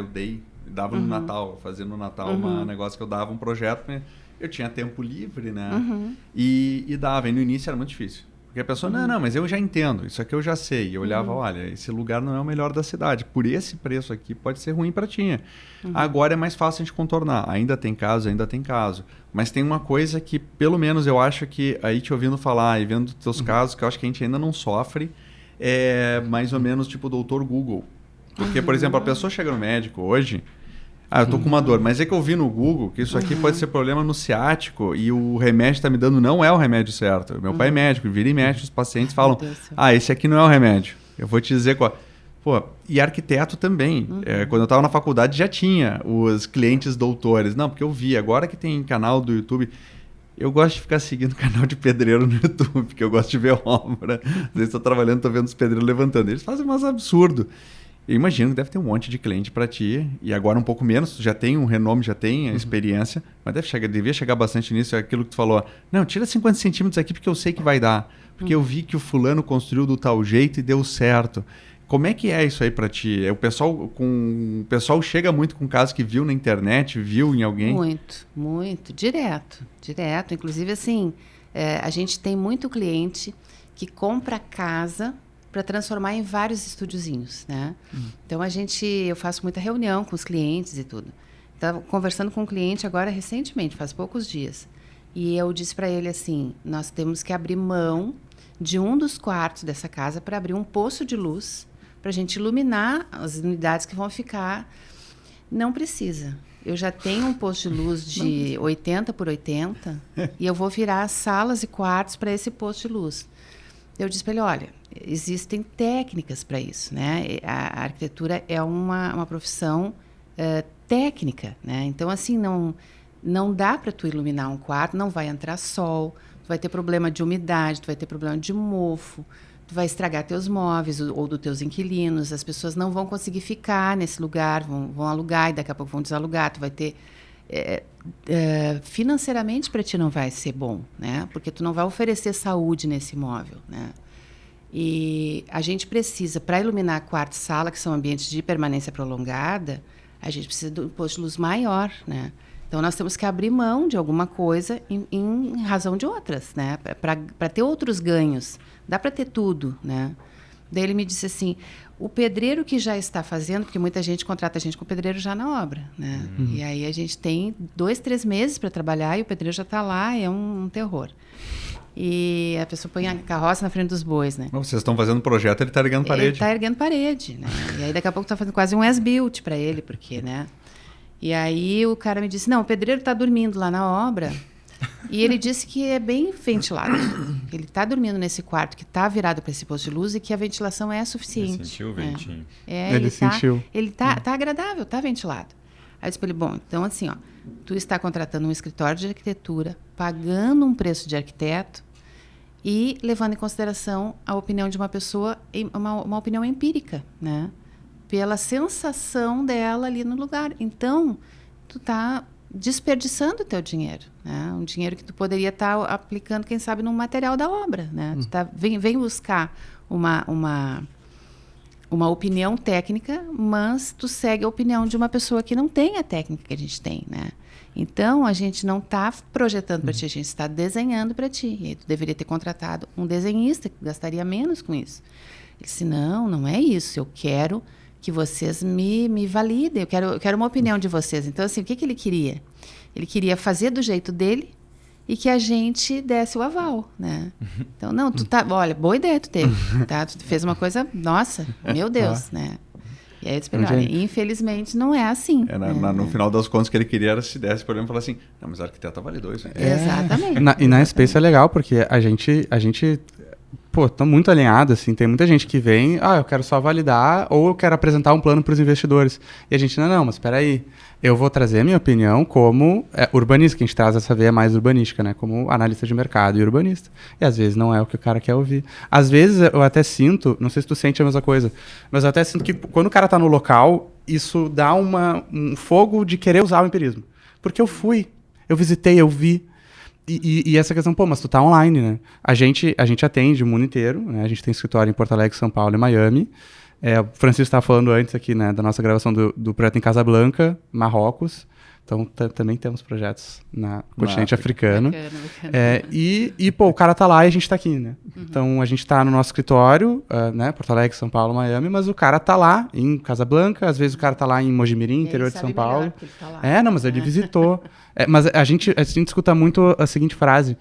dava no Natal, fazia no Natal um negócio que eu dava um projeto, eu tinha tempo livre, né? E dava, e no início era muito difícil. Porque a pessoa, não, mas eu já entendo, isso aqui eu já sei. E eu olhava, olha, esse lugar não é o melhor da cidade. Por esse preço aqui pode ser ruim para ti. Agora é mais fácil a gente contornar. Ainda tem caso. Mas tem uma coisa que, pelo menos, eu acho que, aí te ouvindo falar e vendo teus casos, que eu acho que a gente ainda não sofre, é mais ou menos tipo o doutor Google. Porque, por exemplo, a pessoa chega no médico hoje... eu tô com uma dor, mas é que eu vi no Google que isso aqui pode ser problema no ciático e o remédio que tá me dando não é o remédio certo. Meu pai é médico, vira e mexe, os pacientes falam, esse aqui não é o remédio. Eu vou te dizer qual... Pô, e arquiteto também. Quando eu tava na faculdade já tinha os clientes doutores. Não, porque eu vi, agora que tem canal do YouTube... Eu gosto de ficar seguindo o canal de pedreiro no YouTube, porque eu gosto de ver obra. Às vezes estou trabalhando, estou vendo os pedreiros levantando. Eles fazem umas absurdo. Eu imagino que deve ter um monte de cliente para ti, e agora um pouco menos, tu já tem um renome, já tem a experiência, mas devia chegar bastante nisso, é aquilo que tu falou. Não, tira 50 centímetros aqui porque eu sei que vai dar. Porque eu vi que o fulano construiu do tal jeito e deu certo. Como é que é isso aí para ti? O pessoal chega muito com casos que viu na internet, viu em alguém? Muito. Direto. Inclusive, assim, a gente tem muito cliente que compra casa para transformar em vários estúdiozinhos, né? Então, eu faço muita reunião com os clientes e tudo. Estava conversando com um cliente agora recentemente, faz poucos dias. E eu disse para ele assim, nós temos que abrir mão de um dos quartos dessa casa para abrir um poço de luz para a gente iluminar as unidades que vão ficar. Não precisa. Eu já tenho um posto de luz de 80 por 80 e eu vou virar salas e quartos para esse posto de luz. Eu disse para ele, olha, existem técnicas para isso, né? A arquitetura é uma profissão técnica, né? Então, assim, não dá para tu iluminar um quarto, não vai entrar sol, tu vai ter problema de umidade, tu vai ter problema de mofo, tu vai estragar teus móveis ou dos teus inquilinos, as pessoas não vão conseguir ficar nesse lugar, vão alugar e daqui a pouco vão desalugar, tu vai ter... financeiramente para ti não vai ser bom, né? Porque tu não vai oferecer saúde nesse imóvel, né? E a gente precisa, para iluminar quarto e sala, que são ambientes de permanência prolongada, a gente precisa de um posto de luz maior, né? Então, nós temos que abrir mão de alguma coisa em razão de outras, né? Para ter outros ganhos. Dá para ter tudo, né? Daí ele me disse assim, o pedreiro que já está fazendo, porque muita gente contrata a gente com o pedreiro já na obra, né? E aí a gente tem 2, 3 meses para trabalhar e o pedreiro já está lá, é um terror. E a pessoa põe a carroça na frente dos bois, né? Vocês estão fazendo projeto, ele está erguendo parede. Ele está erguendo parede, né? E aí daqui a pouco está fazendo quase um as-built para ele, porque, né? E aí o cara me disse, não, o pedreiro está dormindo lá na obra e ele disse que é bem ventilado. Ele está dormindo nesse quarto que está virado para esse posto de luz e que a ventilação é suficiente. Ele sentiu o ventinho. Ele sentiu. Ele tá agradável, está ventilado. Aí eu disse para ele, bom, então assim, ó, tu está contratando um escritório de arquitetura, pagando um preço de arquiteto e levando em consideração a opinião de uma pessoa, uma opinião empírica, né? Pela sensação dela ali no lugar. Então, tu está desperdiçando o teu dinheiro, né? Um dinheiro que tu poderia estar aplicando, quem sabe, num material da obra, né? Tu vem buscar uma opinião técnica, mas tu segue a opinião de uma pessoa que não tem a técnica que a gente tem, né? Então, a gente não está projetando para ti, a gente está desenhando para ti. E aí tu deveria ter contratado um desenhista que gastaria menos com isso. Ele disse, não é isso, eu quero que vocês me validem, eu quero uma opinião de vocês. Então, assim, o que ele queria? Ele queria fazer do jeito dele e que a gente desse o aval, né? Então, não, olha, boa ideia tu teve, tá? Tu fez uma coisa, nossa, meu Deus, né? E aí eu disse, olha, infelizmente não é assim. No final das contas, o que ele queria era se desse por exemplo, falar assim, não, mas a arquiteta validou isso. Exatamente. E na Space é legal, porque a gente tá muito alinhado, assim, tem muita gente que vem, eu quero só validar ou eu quero apresentar um plano para os investidores. E a gente, não, mas espera aí, eu vou trazer a minha opinião como urbanista, que a gente traz essa veia mais urbanística, né, como analista de mercado e urbanista. E às vezes não é o que o cara quer ouvir. Às vezes eu até sinto, não sei se tu sente a mesma coisa, mas eu até sinto que quando o cara tá no local, isso dá um fogo de querer usar o empirismo. Porque eu visitei, eu vi. E essa questão, mas tu tá online, né? A gente atende o mundo inteiro, né? A gente tem escritório em Porto Alegre, São Paulo e Miami. O Francisco estava falando antes aqui, né, da nossa gravação do projeto em Casablanca, Marrocos. Então, também temos projetos na continente africano. Bacana. O cara tá lá e a gente tá aqui, né? Então, a gente tá no nosso escritório, né, Porto Alegre, São Paulo, Miami, mas o cara tá lá em Casablanca, às vezes o cara tá lá em Mojimirim, interior de São Paulo. Tá lá. Mas ele visitou. Mas a gente escuta muito a seguinte frase,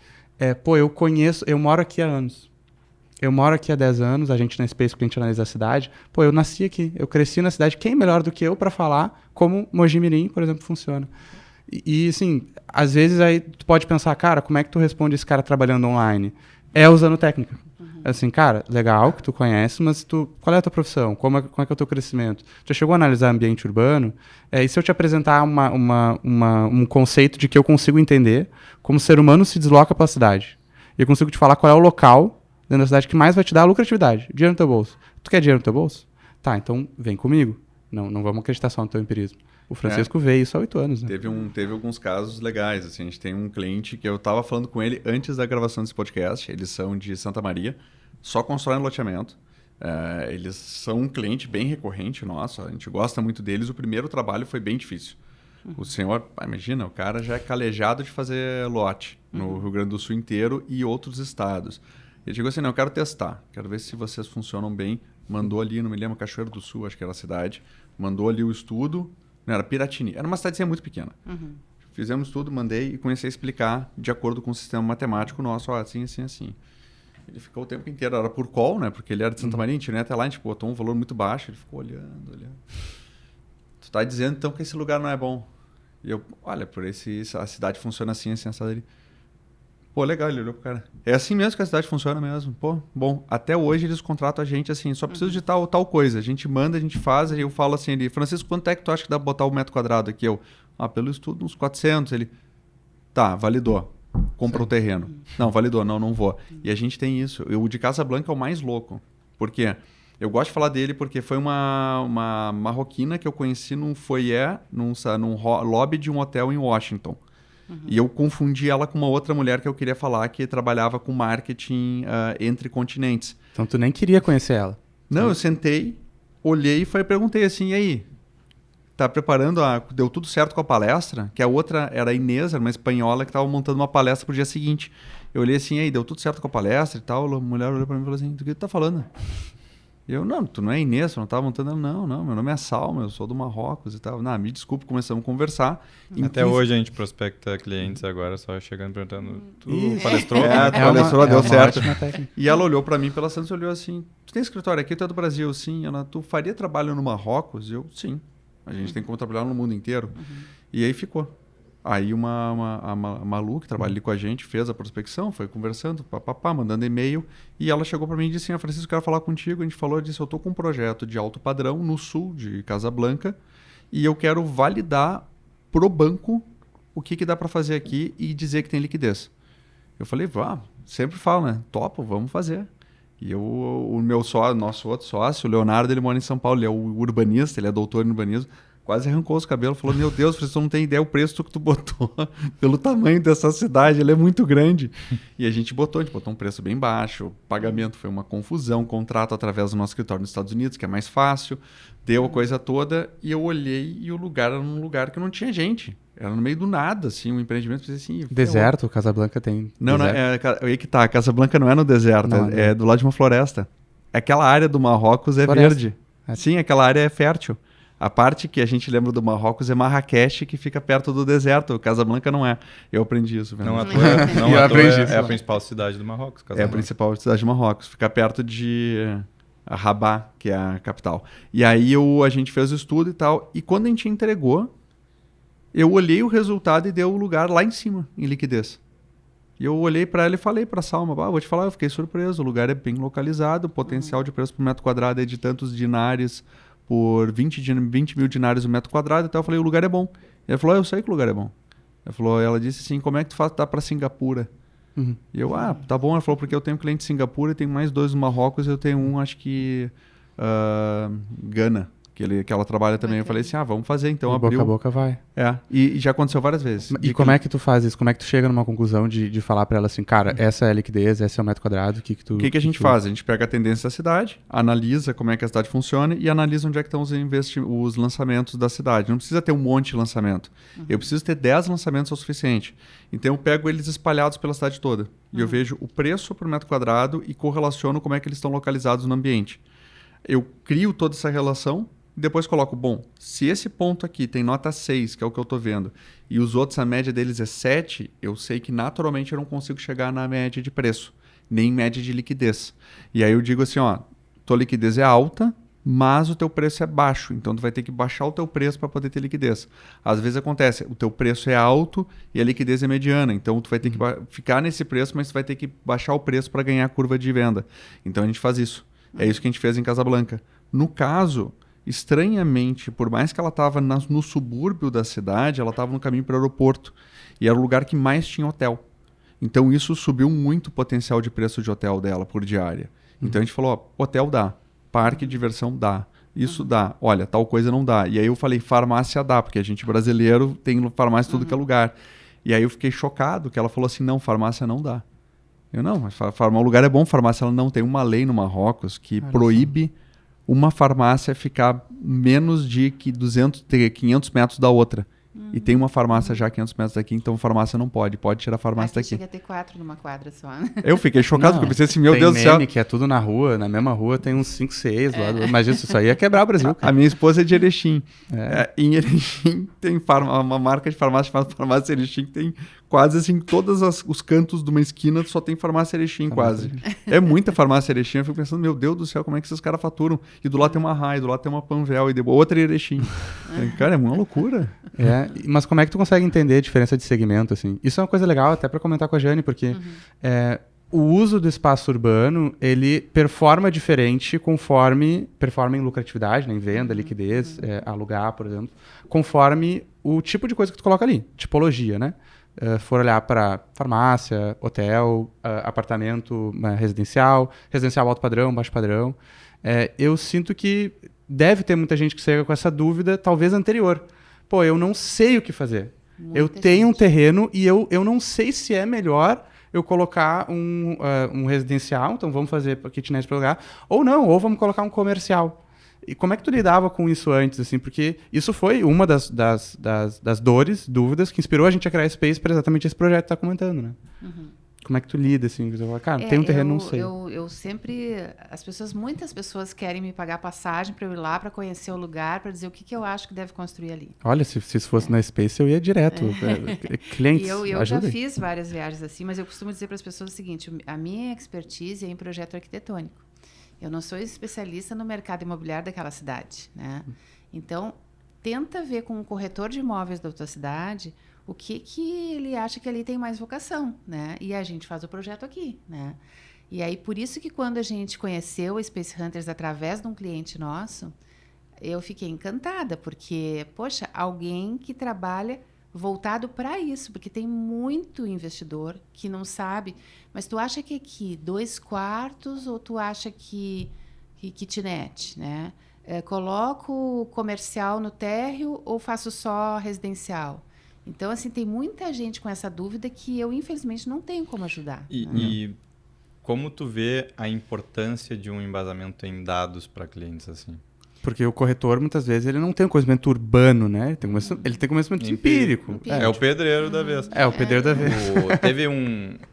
eu moro aqui há anos. Eu moro aqui há 10 anos, a gente na Space, que a gente analisa a cidade. Eu nasci aqui, eu cresci na cidade. Quem melhor do que eu para falar como Mojimirim, por exemplo, funciona? E, assim, às vezes aí tu pode pensar, cara, como é que tu responde esse cara trabalhando online? Usando técnica. Assim, cara, legal que tu conhece, mas qual é a tua profissão? Como é que é o teu crescimento? Tu já chegou a analisar ambiente urbano? E se eu te apresentar um conceito de que eu consigo entender como o ser humano se desloca pela cidade? E eu consigo te falar qual é o local dentro da cidade que mais vai te dar lucratividade, dinheiro no teu bolso. Tu quer dinheiro no teu bolso? Tá, então vem comigo. Não vamos acreditar só no teu empirismo. O Francisco veio isso há 8 anos, né? Teve alguns casos legais, assim, a gente tem um cliente que eu estava falando com ele antes da gravação desse podcast, eles são de Santa Maria, só constroem loteamento, eles são um cliente bem recorrente nosso, a gente gosta muito deles, o primeiro trabalho foi bem difícil. O senhor, imagina, o cara já é calejado de fazer lote no Rio Grande do Sul inteiro e outros estados. Ele chegou assim, não, eu quero testar, quero ver se vocês funcionam bem, mandou ali, não me lembro, Cachoeiro do Sul, acho que era a cidade, mandou ali o estudo. Não, era Piratini. Era uma cidadezinha muito pequena. Fizemos tudo, mandei e comecei a explicar de acordo com o sistema matemático nosso, assim, assim, assim. Ele ficou o tempo inteiro, era por call, né? Porque ele era de Santa Maria, a gente ia até lá, a gente botou um valor muito baixo, ele ficou olhando. Tu tá dizendo então que esse lugar não é bom? E eu, olha, a cidade funciona assim, assim, essa dele. Pô, legal, ele olhou pro cara. É assim mesmo que a cidade funciona mesmo. Pô, bom, até hoje eles contratam a gente assim, só preciso de tal coisa. A gente manda, a gente faz, e eu falo assim, ele, Francisco, quanto é que tu acha que dá pra botar o metro quadrado aqui? Eu, pelo estudo, uns 400. Ele, tá, validou. Compra o terreno. Não, validou, não vou. E a gente tem isso. O de Casablanca é o mais louco. Por quê? Eu gosto de falar dele porque foi uma marroquina que eu conheci num foyer, num lobby de um hotel em Washington. E eu confundi ela com uma outra mulher que eu queria falar que trabalhava com marketing entre continentes. Então tu nem queria conhecer ela. Não, eu sentei, olhei e perguntei assim, e aí? Tá preparando, deu tudo certo com a palestra? Que a outra era a Inês, era uma espanhola que estava montando uma palestra pro dia seguinte. Eu olhei assim, e aí, deu tudo certo com a palestra e tal? A mulher olhou para mim e falou assim, do que tu tá falando? Eu, não, tu não é Inês, tu não estava montando. Não, meu nome é Salma, eu sou do Marrocos e tal. Não, me desculpe, começamos a conversar. Até hoje a gente prospecta clientes agora, só chegando perguntando, tu palestrou? Tu palestrou, deu certo. E ela olhou para mim pela Santos e olhou assim, tu tem escritório aqui, tu é do Brasil? Sim. Ela, tu faria trabalho no Marrocos? Eu, sim. A gente tem como trabalhar no mundo inteiro. E aí ficou. Aí a Malu, que trabalha ali com a gente, fez a prospecção, foi conversando, mandando e-mail, e ela chegou para mim e disse assim, Francisco, eu quero falar contigo. A gente falou, disse, eu estou com um projeto de alto padrão no sul de Casablanca e eu quero validar pro banco o que dá para fazer aqui e dizer que tem liquidez. Eu falei, sempre falo, né? Topo, vamos fazer. E o meu nosso outro sócio, o Leonardo, ele mora em São Paulo, ele é o urbanista, ele é doutor em urbanismo, quase arrancou os cabelos, falou, meu Deus, você não tem ideia o preço que tu botou pelo tamanho dessa cidade, ele é muito grande. E a gente botou um preço bem baixo, o pagamento foi uma confusão, contrato através do nosso escritório nos Estados Unidos, que é mais fácil, deu a coisa toda, e eu olhei e o lugar era um lugar que não tinha gente. Era no meio do nada, assim, um empreendimento assim... Deserto, Casablanca tem Não, aí que tá, Casablanca não é no deserto, é do lado de uma floresta. Aquela área do Marrocos é verde. Sim, aquela área é fértil. A parte que a gente lembra do Marrocos é Marrakech, que fica perto do deserto. Casablanca não é. Eu aprendi isso. Não à toa é a principal cidade do Marrocos. Casablanca. É a principal cidade do Marrocos. Fica perto de Rabat, que é a capital. E aí a gente fez o estudo e tal. E quando a gente entregou, eu olhei o resultado e deu o lugar lá em cima, em liquidez. E eu olhei para ela e falei para a Salma, vou te falar, eu fiquei surpreso. O lugar é bem localizado, o potencial de preço por metro quadrado é de tantos dinares por 20 mil dinários o metro quadrado, então eu falei, o lugar é bom. Ela falou, eu sei que o lugar é bom. Ela disse assim, como é que tu faz para Singapura? E eu, tá bom. Ela falou, porque eu tenho cliente em Singapura e tenho mais 2 no Marrocos e eu tenho um, acho que, Gana, que ela trabalha também. Eu falei assim, vamos fazer, então abriu. Boca a boca vai. E já aconteceu várias vezes. E como é que tu faz isso? Como é que tu chega numa conclusão de falar para ela assim, cara, essa é a liquidez, esse é o metro quadrado, o que a gente faz? A gente pega a tendência da cidade, analisa como é que a cidade funciona e analisa onde é que estão os lançamentos da cidade. Não precisa ter um monte de lançamento. Eu preciso ter 10 lançamentos é o suficiente. Então eu pego eles espalhados pela cidade toda. E eu vejo o preço por metro quadrado e correlaciono como é que eles estão localizados no ambiente. Eu crio toda essa relação. Depois coloco, se esse ponto aqui tem nota 6, que é o que eu estou vendo, e os outros, a média deles é 7, eu sei que naturalmente eu não consigo chegar na média de preço, nem média de liquidez. E aí eu digo assim, tua liquidez é alta, mas o teu preço é baixo, então tu vai ter que baixar o teu preço para poder ter liquidez. Às vezes acontece, o teu preço é alto e a liquidez é mediana, então tu vai ter que ficar nesse preço, mas tu vai ter que baixar o preço para ganhar a curva de venda. Então a gente faz isso. É isso que a gente fez em Casablanca. No caso, estranhamente, por mais que ela estava no subúrbio da cidade, ela estava no caminho para o aeroporto e era o lugar que mais tinha hotel. Então isso subiu muito o potencial de preço de hotel dela por diária. Então a gente falou, ó, hotel dá. Parque de diversão dá. Isso dá. Olha, tal coisa não dá. E aí eu falei, farmácia dá, porque a gente brasileiro tem farmácia em tudo que é lugar. E aí eu fiquei chocado que ela falou assim, não, farmácia não dá. Eu, não, mas o lugar é bom, farmácia ela não. Tem uma lei no Marrocos que proíbe uma farmácia ficar menos de 500 metros da outra. E tem uma farmácia já a 500 metros daqui, então a farmácia não pode tirar a farmácia daqui. Chega a ter 4 numa quadra só. Eu fiquei chocado, porque eu pensei assim, meu tem Deus do céu. Que é tudo na rua, na mesma rua tem uns 5, 6 lá. Imagina, isso aí ia quebrar o Brasil. A minha esposa é de Erechim. Em Erechim tem uma marca de farmácia chamada Farmácia Erechim, que tem quase assim, todos os cantos de uma esquina só tem farmácia Erechim, quase. É muita farmácia Erechim. Eu fico pensando, meu Deus do céu, como é que esses caras faturam? E do lado tem uma Rai, do lado tem uma Panvel, e outra Erechim. Cara, é uma loucura. Mas como é que tu consegue entender a diferença de segmento, assim? Isso é uma coisa legal até para comentar com a Jane, porque o uso do espaço urbano, ele performa diferente conforme performa em lucratividade, né, em venda, liquidez, alugar, por exemplo, conforme o tipo de coisa que tu coloca ali, tipologia, né? For olhar para farmácia, hotel, apartamento residencial alto padrão, baixo padrão, eu sinto que deve ter muita gente que chega com essa dúvida, talvez anterior. Pô, eu não sei o que fazer. Eu tenho um terreno e eu não sei se é melhor eu colocar um residencial, então vamos fazer kitnet para lugar, ou não, ou vamos colocar um comercial. E como é que tu lidava com isso antes, assim? Porque isso foi uma das dúvidas que inspirou a gente a criar Space para exatamente esse projeto que tu tá comentando, né? Como é que tu lida, assim? Você fala, cara, tem um terreno, não sei. Eu sempre... Muitas pessoas querem me pagar passagem para eu ir lá, para conhecer o lugar, para dizer o que eu acho que deve construir ali. Olha, se isso fosse na Space, eu ia direto. Clientes, e eu já fiz várias viagens assim, mas eu costumo dizer para as pessoas o seguinte, a minha expertise é em projeto arquitetônico. Eu não sou especialista no mercado imobiliário daquela cidade, né? Então, tenta ver com o corretor de imóveis da tua cidade o que ele acha que ali tem mais vocação, né? E a gente faz o projeto aqui, né? E aí, por isso que quando a gente conheceu o Space Hunters através de um cliente nosso, eu fiquei encantada, porque, poxa, alguém que trabalha voltado para isso, porque tem muito investidor que não sabe, mas tu acha que aqui 2 quartos ou tu acha que kitnet, né? Coloco comercial no térreo ou faço só residencial? Então, assim, tem muita gente com essa dúvida que eu, infelizmente, não tenho como ajudar. E como tu vê a importância de um embasamento em dados para clientes, assim? Porque o corretor, muitas vezes, ele não tem um conhecimento urbano, né? Ele tem conhecimento empírico. É o pedreiro da vez. É o pedreiro da vez.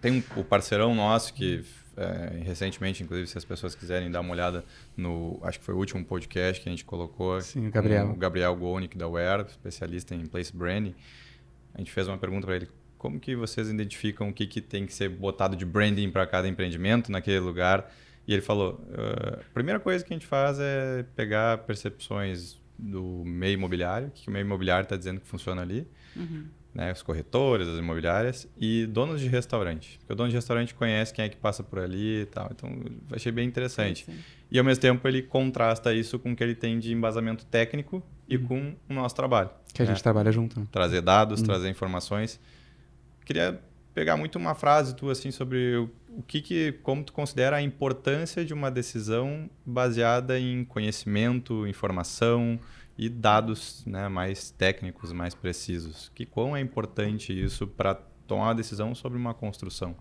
Tem o parceirão nosso que, recentemente, inclusive, se as pessoas quiserem dar uma olhada no... Acho que foi o último podcast que a gente colocou. Sim, o Gabriel Golnick, da Ware, especialista em Place Branding. A gente fez uma pergunta para ele. Como que vocês identificam o que tem que ser botado de branding para cada empreendimento naquele lugar? E ele falou, a primeira coisa que a gente faz é pegar percepções do meio imobiliário, o que o meio imobiliário está dizendo que funciona ali, né, os corretores, as imobiliárias, e donos de restaurante. Porque o dono de restaurante conhece quem é que passa por ali e tal. Então, achei bem interessante. Sim. E, ao mesmo tempo, ele contrasta isso com o que ele tem de embasamento técnico e com o nosso trabalho. Que a gente trabalha junto. Né? Trazer dados, trazer informações. Queria pegar muito uma frase tua, assim, sobre como tu considera a importância de uma decisão baseada em conhecimento, informação e dados, né, mais técnicos, mais precisos. Quão é importante isso para tomar uma decisão sobre uma construção?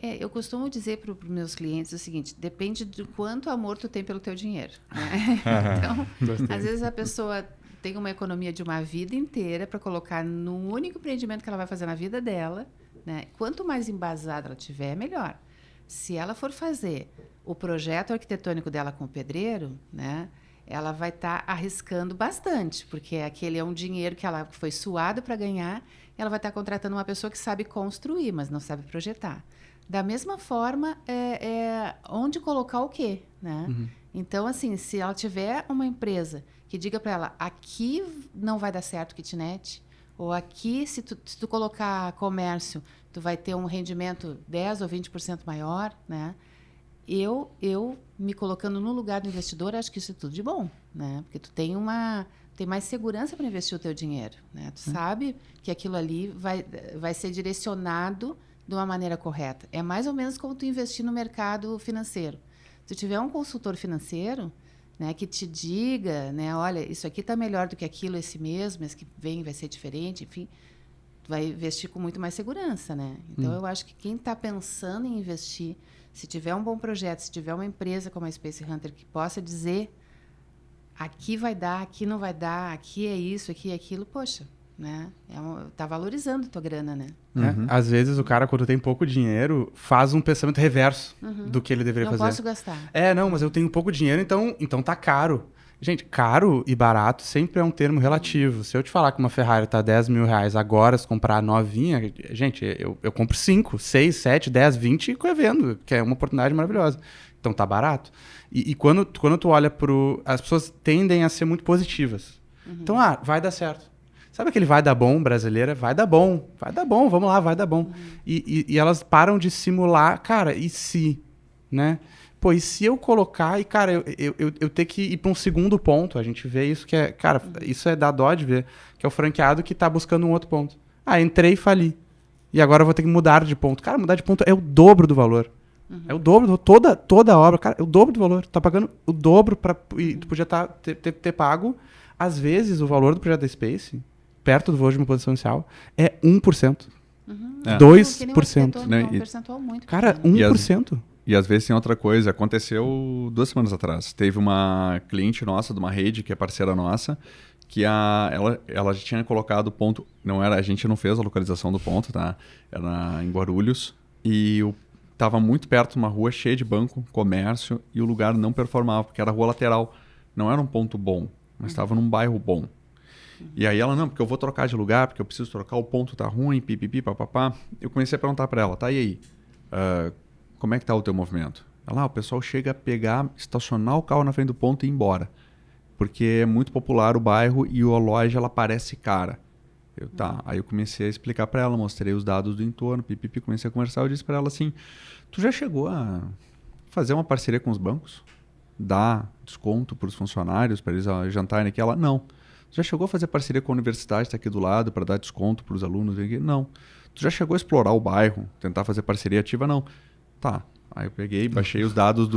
Eu costumo dizer para os meus clientes o seguinte, depende do quanto amor tu tem pelo teu dinheiro. Né? Então, às vezes a pessoa tem uma economia de uma vida inteira para colocar no único empreendimento que ela vai fazer na vida dela, né? Quanto mais embasada ela tiver, melhor. Se ela for fazer o projeto arquitetônico dela com o pedreiro, né, ela vai estar arriscando bastante, porque aquele é um dinheiro que ela foi suado para ganhar, ela vai estar contratando uma pessoa que sabe construir, mas não sabe projetar. Da mesma forma, onde colocar o quê, né? Então, assim, se ela tiver uma empresa que diga para ela, aqui não vai dar certo kitnet, ou aqui, se tu colocar comércio, tu vai ter um rendimento 10% ou 20% maior, né? Eu me colocando no lugar do investidor, acho que isso é tudo de bom, né? Porque tu tem mais segurança para investir o teu dinheiro, né? Tu sabe que aquilo ali vai ser direcionado de uma maneira correta. É mais ou menos como tu investir no mercado financeiro. Se tu tiver um consultor financeiro, né, que te diga, né, olha, isso aqui está melhor do que aquilo esse mês que vem vai ser diferente, enfim, tu vai investir com muito mais segurança, né? Então, eu acho que quem está pensando em investir, se tiver um bom projeto, se tiver uma empresa como a Space Hunter que possa dizer aqui vai dar, aqui não vai dar, aqui é isso, aqui é aquilo, poxa, né? Tá valorizando a tua grana, né? Às vezes o cara, quando tem pouco dinheiro, faz um pensamento reverso do que ele deveria fazer. Não posso gastar. Não, mas eu tenho pouco dinheiro, então tá caro. Gente, caro e barato sempre é um termo relativo. Se eu te falar que uma Ferrari tá 10 mil reais agora, se comprar novinha, gente, eu compro 5, 6, 7, 10, 20 e eu vendo, que é uma oportunidade maravilhosa. Então tá barato. E quando tu olha as pessoas tendem a ser muito positivas. Então, vai dar certo. Sabe aquele vai dar bom brasileira? Vai dar bom, vamos lá, vai dar bom. E elas param de simular, cara, e se, né? Pô, e se eu colocar, e cara, eu ter que ir para um segundo ponto, a gente vê isso que é, cara, isso é da dó de ver, que é o franqueado que tá buscando um outro ponto. Entrei e fali. E agora eu vou ter que mudar de ponto. Cara, mudar de ponto é o dobro do valor. É o dobro, toda a obra, cara, é o dobro do valor. Tá pagando o dobro e tu podia ter pago, às vezes, o valor do projeto da Space, perto do valor de uma posição inicial, é 1%. 2%. Um percentual muito cara, pequeno. 1%. E às vezes tem outra coisa. Aconteceu 2 semanas atrás. Teve uma cliente nossa, de uma rede, que é parceira nossa, que ela já tinha colocado o ponto... a gente não fez a localização do ponto, tá? Era em Guarulhos. E estava muito perto de uma rua cheia de banco, comércio, e o lugar não performava, porque era rua lateral. Não era um ponto bom, mas estava num bairro bom. E aí ela, não, porque eu vou trocar de lugar, porque eu preciso trocar, o ponto tá ruim, pipipi, papapá. Eu comecei a perguntar para ela, tá, e aí? Como é que tá o teu movimento? Ela, o pessoal chega a pegar, estacionar o carro na frente do ponto e ir embora. Porque é muito popular o bairro e a loja, ela parece cara. Aí eu comecei a explicar para ela, mostrei os dados do entorno, pipipi, comecei a conversar, eu disse para ela assim, tu já chegou a fazer uma parceria com os bancos? Dar desconto para os funcionários, para eles jantarem aqui? Ela, não. Tu já chegou a fazer parceria com a universidade, está aqui do lado, para dar desconto para os alunos? Não. Tu já chegou a explorar o bairro, tentar fazer parceria ativa? Não. Tá. Aí eu peguei, baixei os dados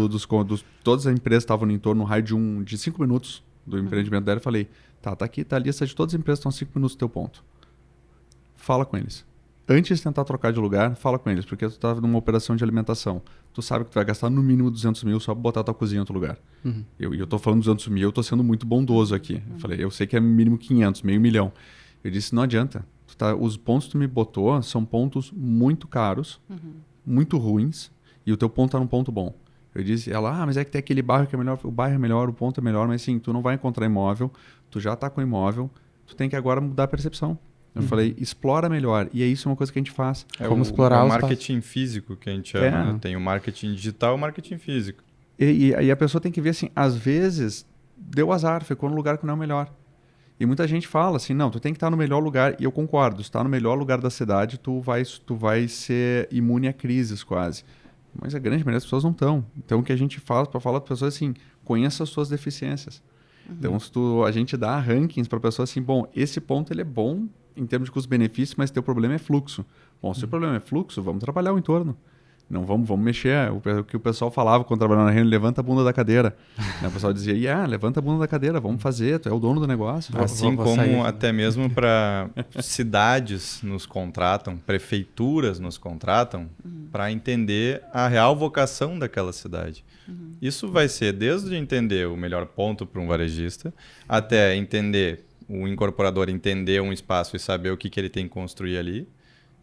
todas as empresas estavam no entorno, no raio de 5 minutos do empreendimento dela e falei, tá aqui, tá a lista de todas as empresas que estão a 5 minutos do teu ponto. Fala com eles. Antes de tentar trocar de lugar, fala com eles, porque tu está numa operação de alimentação. Tu sabe que tu vai gastar no mínimo 200 mil só para botar a tua cozinha em outro lugar. Eu tô falando 200 mil, eu tô sendo muito bondoso aqui. Eu falei, eu sei que é mínimo 500, meio milhão. Eu disse, não adianta. Os pontos que tu me botou são pontos muito caros, muito ruins, e o teu ponto tá num ponto bom. Eu disse, ela, mas é que tem aquele bairro que é melhor, o bairro é melhor, o ponto é melhor, mas sim, tu não vai encontrar imóvel, tu já tá com imóvel, tu tem que agora mudar a percepção. Eu falei, explora melhor. E é isso uma coisa que a gente faz. Como explorar o marketing físico que a gente chama. Né? Tem o marketing digital e o marketing físico. E a pessoa tem que ver assim, às vezes deu azar, ficou no lugar que não é o melhor. E muita gente fala assim, não, tu tem que estar no melhor lugar. E eu concordo, se está no melhor lugar da cidade, tu vai ser imune a crises quase. Mas a grande maioria das pessoas não estão. Então o que a gente faz para falar para as pessoas assim, conheça as suas deficiências. Então a gente dá rankings para a pessoa assim, bom, esse ponto ele é bom em termos de custo-benefício, mas teu problema é fluxo. Bom, se o problema é fluxo, vamos trabalhar o entorno. Não vamos mexer. O que o pessoal falava quando trabalhava na reunião, levanta a bunda da cadeira. O pessoal dizia, levanta a bunda da cadeira, vamos fazer, tu é o dono do negócio. Assim como até mesmo para cidades nos contratam, prefeituras nos contratam, para entender a real vocação daquela cidade. Isso vai ser desde entender o melhor ponto para um varejista, até entender o incorporador entender um espaço e saber o que ele tem que construir ali,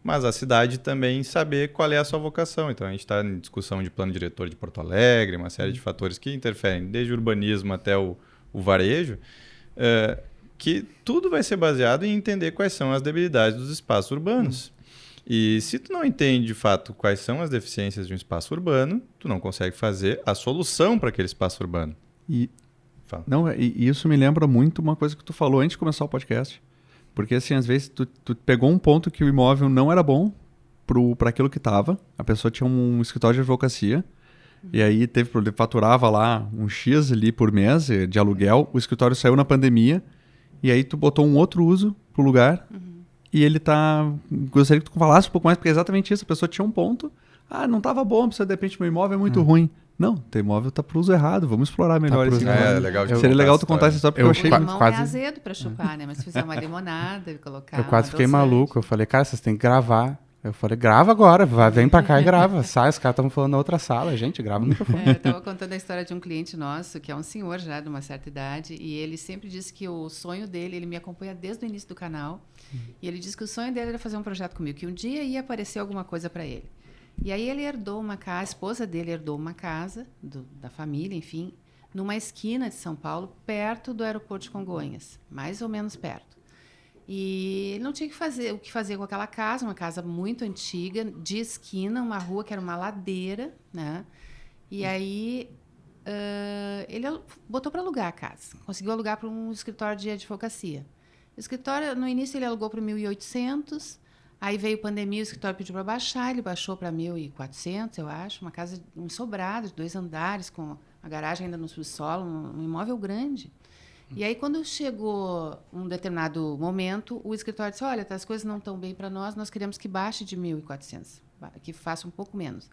mas a cidade também saber qual é a sua vocação. Então, a gente está em discussão de plano diretor de Porto Alegre, uma série de fatores que interferem, desde o urbanismo até o varejo, que tudo vai ser baseado em entender quais são as debilidades dos espaços urbanos. E se tu não entende, de fato, quais são as deficiências de um espaço urbano, tu não consegue fazer a solução para aquele espaço urbano. E, Fala. não, e isso me lembra muito uma coisa que tu falou antes de começar o podcast. Porque, assim, às vezes tu pegou um ponto que o imóvel não era bom para aquilo que estava. A pessoa tinha um escritório de advocacia. E aí teve problema, faturava lá um X ali por mês de aluguel. O escritório saiu na pandemia. E aí tu botou um outro uso pro lugar. E ele tá... Gostaria que tu falasse um pouco mais, porque é exatamente isso. A pessoa tinha um ponto. Ah, não tava bom, de repente meu imóvel é muito ruim. Não, teu imóvel tá pro uso errado. Vamos explorar melhor esse imóvel. É legal de Seria legal tu contar essa história, porque eu achei... O limão quase- é azedo para chupar, né? Mas se fizer uma limonada e colocar Eu quase um fiquei adoçante. maluco. Eu falei, cara, vocês têm que gravar. Eu falei, grava agora, vem pra cá e grava. Sai, os caras estavam falando na outra sala. Gente, grava no microfone. Eu estava contando a história de um cliente nosso, que é um senhor já de uma certa idade, e ele sempre disse que o sonho dele, ele me acompanha desde o início do canal, e ele disse que o sonho dele era fazer um projeto comigo, que um dia ia aparecer alguma coisa para ele. E aí ele herdou uma casa, a esposa dele herdou uma casa, da família, enfim, numa esquina de São Paulo, perto do aeroporto de Congonhas, mais ou menos perto. E ele não tinha o que fazer com aquela casa, uma casa muito antiga, de esquina, uma rua que era uma ladeira, né? E aí ele botou para alugar a casa. Conseguiu alugar para um escritório de advocacia. O escritório, no início, ele alugou para 1.800, aí veio pandemia, o escritório pediu para baixar, ele baixou para 1.400, eu acho, uma casa, um sobrado, de 2 andares, com a garagem ainda no subsolo, um imóvel grande. E aí, quando chegou um determinado momento, o escritório disse, olha, as coisas não estão bem para nós queremos que baixe de 1.400, que faça um pouco menos.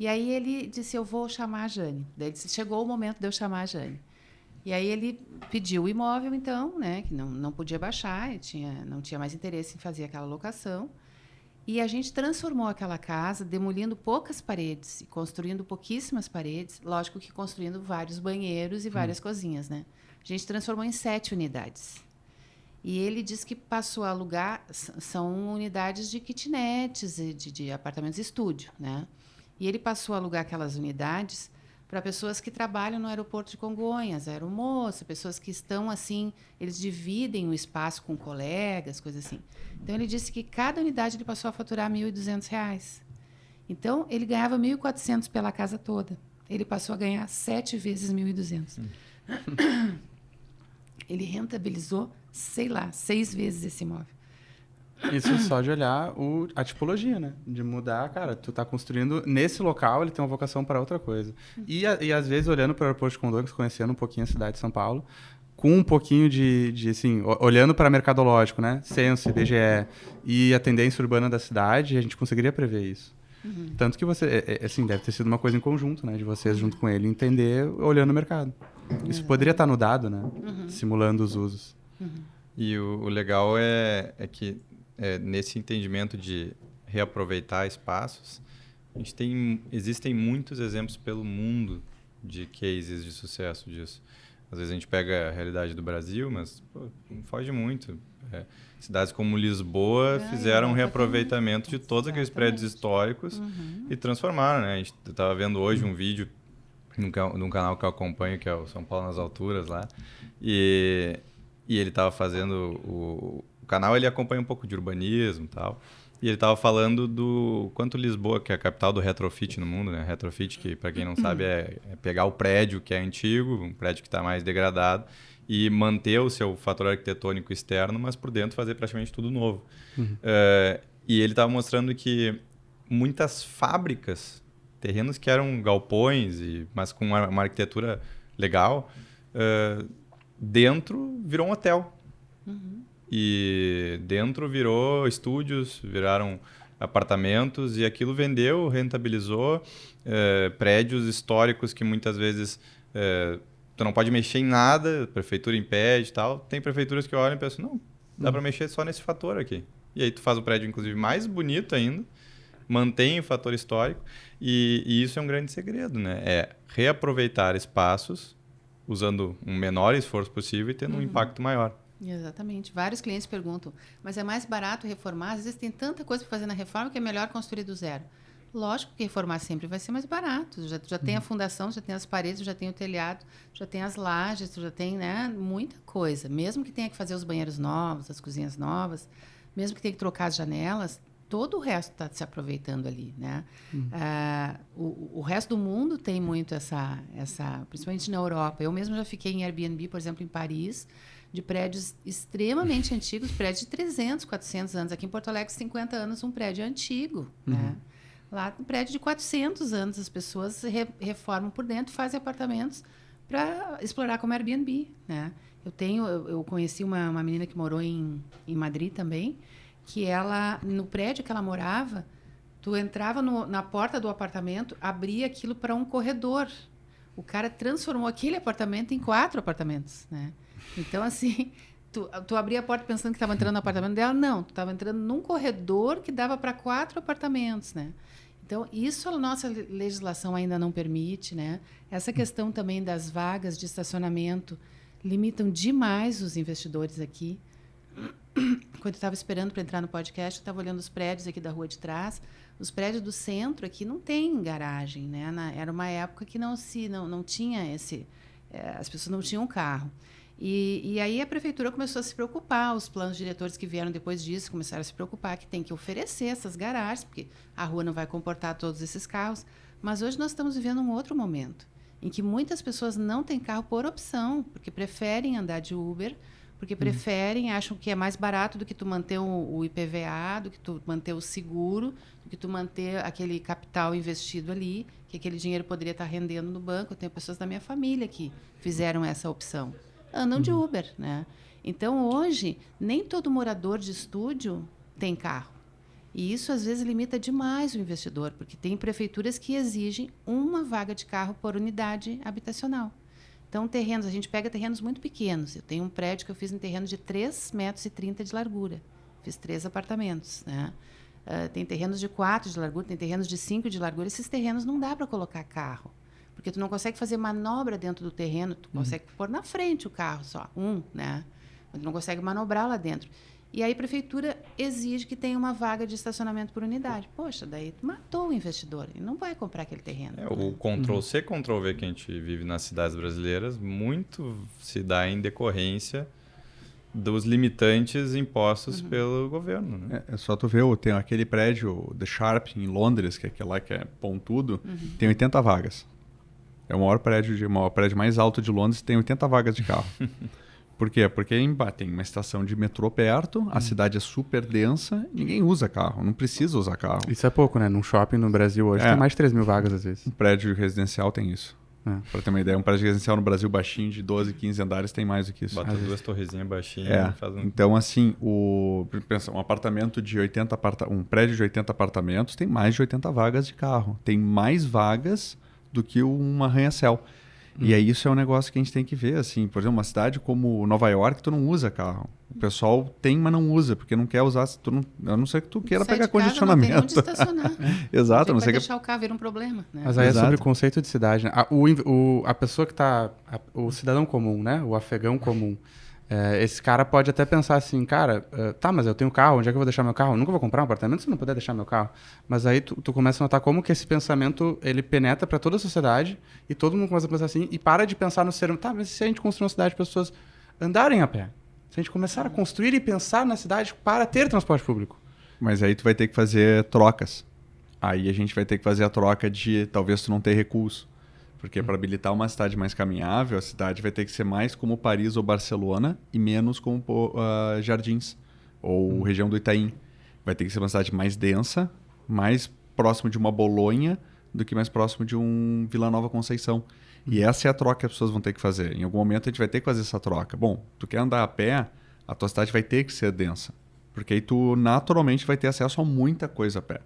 E aí ele disse, eu vou chamar a Jane. Daí ele disse, chegou o momento de eu chamar a Jane. E aí ele pediu o imóvel, então, né, que não podia baixar, não tinha mais interesse em fazer aquela locação. E a gente transformou aquela casa, demolindo poucas paredes e construindo pouquíssimas paredes, lógico que construindo vários banheiros e várias cozinhas, né? A gente transformou em 7 unidades. E ele disse que passou a alugar, são unidades de kitnets, de apartamentos estúdio, né? E ele passou a alugar aquelas unidades para pessoas que trabalham no aeroporto de Congonhas, aeromoça, pessoas que estão assim, eles dividem o espaço com colegas, coisas assim. Então, ele disse que cada unidade ele passou a faturar R$ 1.200. Então, ele ganhava R$ 1.400 pela casa toda. Ele passou a ganhar 7 vezes R$ 1.200. Ele rentabilizou, sei lá, 6 vezes esse imóvel. Isso só de olhar a tipologia, né? De mudar, cara, tu tá construindo nesse local, ele tem uma vocação para outra coisa. E às vezes, olhando para o aeroporto de Congonhas, conhecendo um pouquinho a cidade de São Paulo, com um pouquinho de assim, olhando para mercadológico, né? Censo, IBGE e a tendência urbana da cidade, a gente conseguiria prever isso. Tanto que você, assim, deve ter sido uma coisa em conjunto, né? De vocês junto com ele, entender olhando o mercado. Isso poderia estar no dado, né? Simulando os usos. E o legal é que nesse entendimento de reaproveitar espaços, existem muitos exemplos pelo mundo de cases de sucesso disso. Às vezes a gente pega a realidade do Brasil, mas não foge muito. Cidades como Lisboa fizeram um reaproveitamento de todos aqueles prédios históricos e transformaram, né? A gente estava vendo hoje um vídeo num canal que eu acompanho, que é o São Paulo nas Alturas lá, e ele estava fazendo o canal, ele acompanha um pouco de urbanismo e tal, e ele estava falando do quanto Lisboa, que é a capital do retrofit no mundo, né? Retrofit, que para quem não sabe é pegar o prédio que é antigo, um prédio que está mais degradado, e manter o seu fator arquitetônico externo, mas por dentro fazer praticamente tudo novo. E ele estava mostrando que muitas fábricas, terrenos que eram galpões, mas com uma arquitetura legal, dentro virou um hotel. E dentro virou estúdios, viraram apartamentos, e aquilo vendeu, rentabilizou. Prédios históricos que muitas vezes tu não pode mexer em nada, a prefeitura impede e tal. Tem prefeituras que olham e pensam, não, dá para mexer só nesse fator aqui. E aí tu faz o prédio, inclusive, mais bonito ainda, mantém o fator histórico, e isso é um grande segredo, né? É reaproveitar espaços usando um menor esforço possível e tendo um impacto maior. Exatamente. Vários clientes perguntam, mas é mais barato reformar? Às vezes tem tanta coisa para fazer na reforma que é melhor construir do zero. Lógico que reformar sempre vai ser mais barato. Já tem a fundação, já tem as paredes, já tem o telhado, já tem as lajes, já tem, né, muita coisa. Mesmo que tenha que fazer os banheiros novos, as cozinhas novas, mesmo que tenha que trocar as janelas, todo o resto está se aproveitando ali, né? O resto do mundo tem muito essa, principalmente na Europa. Eu mesmo já fiquei em Airbnb, por exemplo, em Paris, de prédios extremamente antigos, prédios de 300, 400 anos. Aqui em Porto Alegre, 50 anos, um prédio antigo, né? Lá, um prédio de 400 anos, as pessoas reformam por dentro, fazem apartamentos para explorar como Airbnb, né? Eu conheci uma menina que morou em Madrid também, que ela, no prédio que ela morava, tu entrava na porta do apartamento, abria aquilo para um corredor. O cara transformou aquele apartamento em 4 apartamentos, né? Então, assim, tu abria a porta pensando que estava entrando no apartamento dela. Não, tu estava entrando num corredor que dava para 4 apartamentos, né? Então, isso a nossa legislação ainda não permite, né? Essa questão também das vagas de estacionamento limitam demais os investidores aqui. Quando eu estava esperando para entrar no podcast, eu estava olhando os prédios aqui da rua de trás. Os prédios do centro aqui não tem garagem, né? Era uma época que não tinha as pessoas não tinham carro. E aí a prefeitura começou a se preocupar, os planos diretores que vieram depois disso começaram a se preocupar que tem que oferecer essas garagens, porque a rua não vai comportar todos esses carros. Mas hoje nós estamos vivendo um outro momento, em que muitas pessoas não têm carro por opção, porque preferem andar de Uber, porque acham que é mais barato do que tu manter o IPVA, do que tu manter o seguro, do que tu manter aquele capital investido ali, que aquele dinheiro poderia estar rendendo no banco. Eu tenho pessoas da minha família que fizeram essa opção. Andam de Uber, né? Então, hoje, nem todo morador de estúdio tem carro. E isso, às vezes, limita demais o investidor, porque tem prefeituras que exigem uma vaga de carro por unidade habitacional. Então, a gente pega terrenos muito pequenos. Eu tenho um prédio que eu fiz em terreno de 3,30 metros de largura. Fiz 3 apartamentos, né? Tem terrenos de 4 de largura, tem terrenos de 5 de largura. Esses terrenos não dá para colocar carro, porque tu não consegue fazer manobra dentro do terreno, tu consegue pôr na frente o carro só, né? Mas tu não consegue manobrar lá dentro. E aí a prefeitura exige que tenha uma vaga de estacionamento por unidade. Poxa, daí tu matou o investidor, ele não vai comprar aquele terreno. O Ctrl-C, Ctrl-V que a gente vive nas cidades brasileiras, muito se dá em decorrência dos limitantes impostos pelo governo, né? É só tu ver, tem aquele prédio, The Sharp, em Londres, que é aquele lá que é pontudo, tem 80 vagas. É o maior prédio mais alto de Londres, tem 80 vagas de carro. Por quê? Porque tem uma estação de metrô perto, a cidade é super densa, ninguém usa carro, não precisa usar carro. Isso é pouco, né? Num shopping no Brasil hoje tem mais de 3 mil vagas às vezes. Um prédio residencial tem isso. Para ter uma ideia, um prédio residencial no Brasil baixinho de 12, 15 andares tem mais do que isso. Bota 2 torrezinhas baixinhas. Então, assim, pensa, um prédio de 80 apartamentos tem mais de 80 vagas de carro. Tem mais vagas do que um arranha-céu. E aí isso é um negócio que a gente tem que ver, assim, por exemplo, uma cidade como Nova York, tu não usa carro. O pessoal tem, mas não usa, porque não quer usar, a não ser que tu queira pegar condicionamento. Não tem onde estacionar. Exato. Não sei deixar o carro vir um problema. Né? Mas aí é sobre o conceito de cidade, né? A pessoa que está, o cidadão comum, né? O afegão comum, esse cara pode até pensar assim, cara, mas eu tenho carro, onde é que eu vou deixar meu carro? Eu nunca vou comprar um apartamento se eu não puder deixar meu carro. Mas aí tu começa a notar como que esse pensamento, ele penetra para toda a sociedade e todo mundo começa a pensar assim e para de pensar no ser humano. Mas se a gente construir uma cidade para as pessoas andarem a pé? Se a gente começar a construir e pensar na cidade para ter transporte público? Mas aí tu vai ter que fazer trocas. Aí a gente vai ter que fazer a troca de talvez tu não ter recurso. Porque para habilitar uma cidade mais caminhável, a cidade vai ter que ser mais como Paris ou Barcelona e menos como Jardins ou região do Itaim. Vai ter que ser uma cidade mais densa, mais próximo de uma Bolonha do que mais próximo de um Vila Nova Conceição. E essa é a troca que as pessoas vão ter que fazer. Em algum momento a gente vai ter que fazer essa troca. Bom, tu quer andar a pé, a tua cidade vai ter que ser densa. Porque aí tu naturalmente vai ter acesso a muita coisa a pé.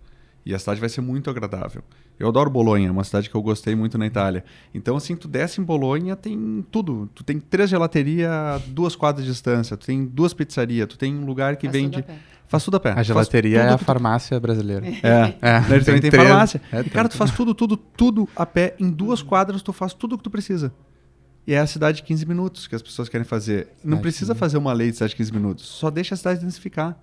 E a cidade vai ser muito agradável. Eu adoro Bolonha, uma cidade que eu gostei muito na Itália. Então, assim, tu desce em Bolonha, tem tudo. Tu tem 3 gelaterias a 2 quadras de distância, tu tem 2 pizzarias, tu tem um lugar que vende... Faz tudo a pé. A gelateria é a farmácia brasileira. Ele também tem farmácia. Cara, tu faz tudo a pé. Em 2 quadras, tu faz tudo o que tu precisa. E é a cidade de 15 minutos que as pessoas querem fazer. Não precisa fazer uma lei de cidade de 15 minutos. Só deixa a cidade densificar.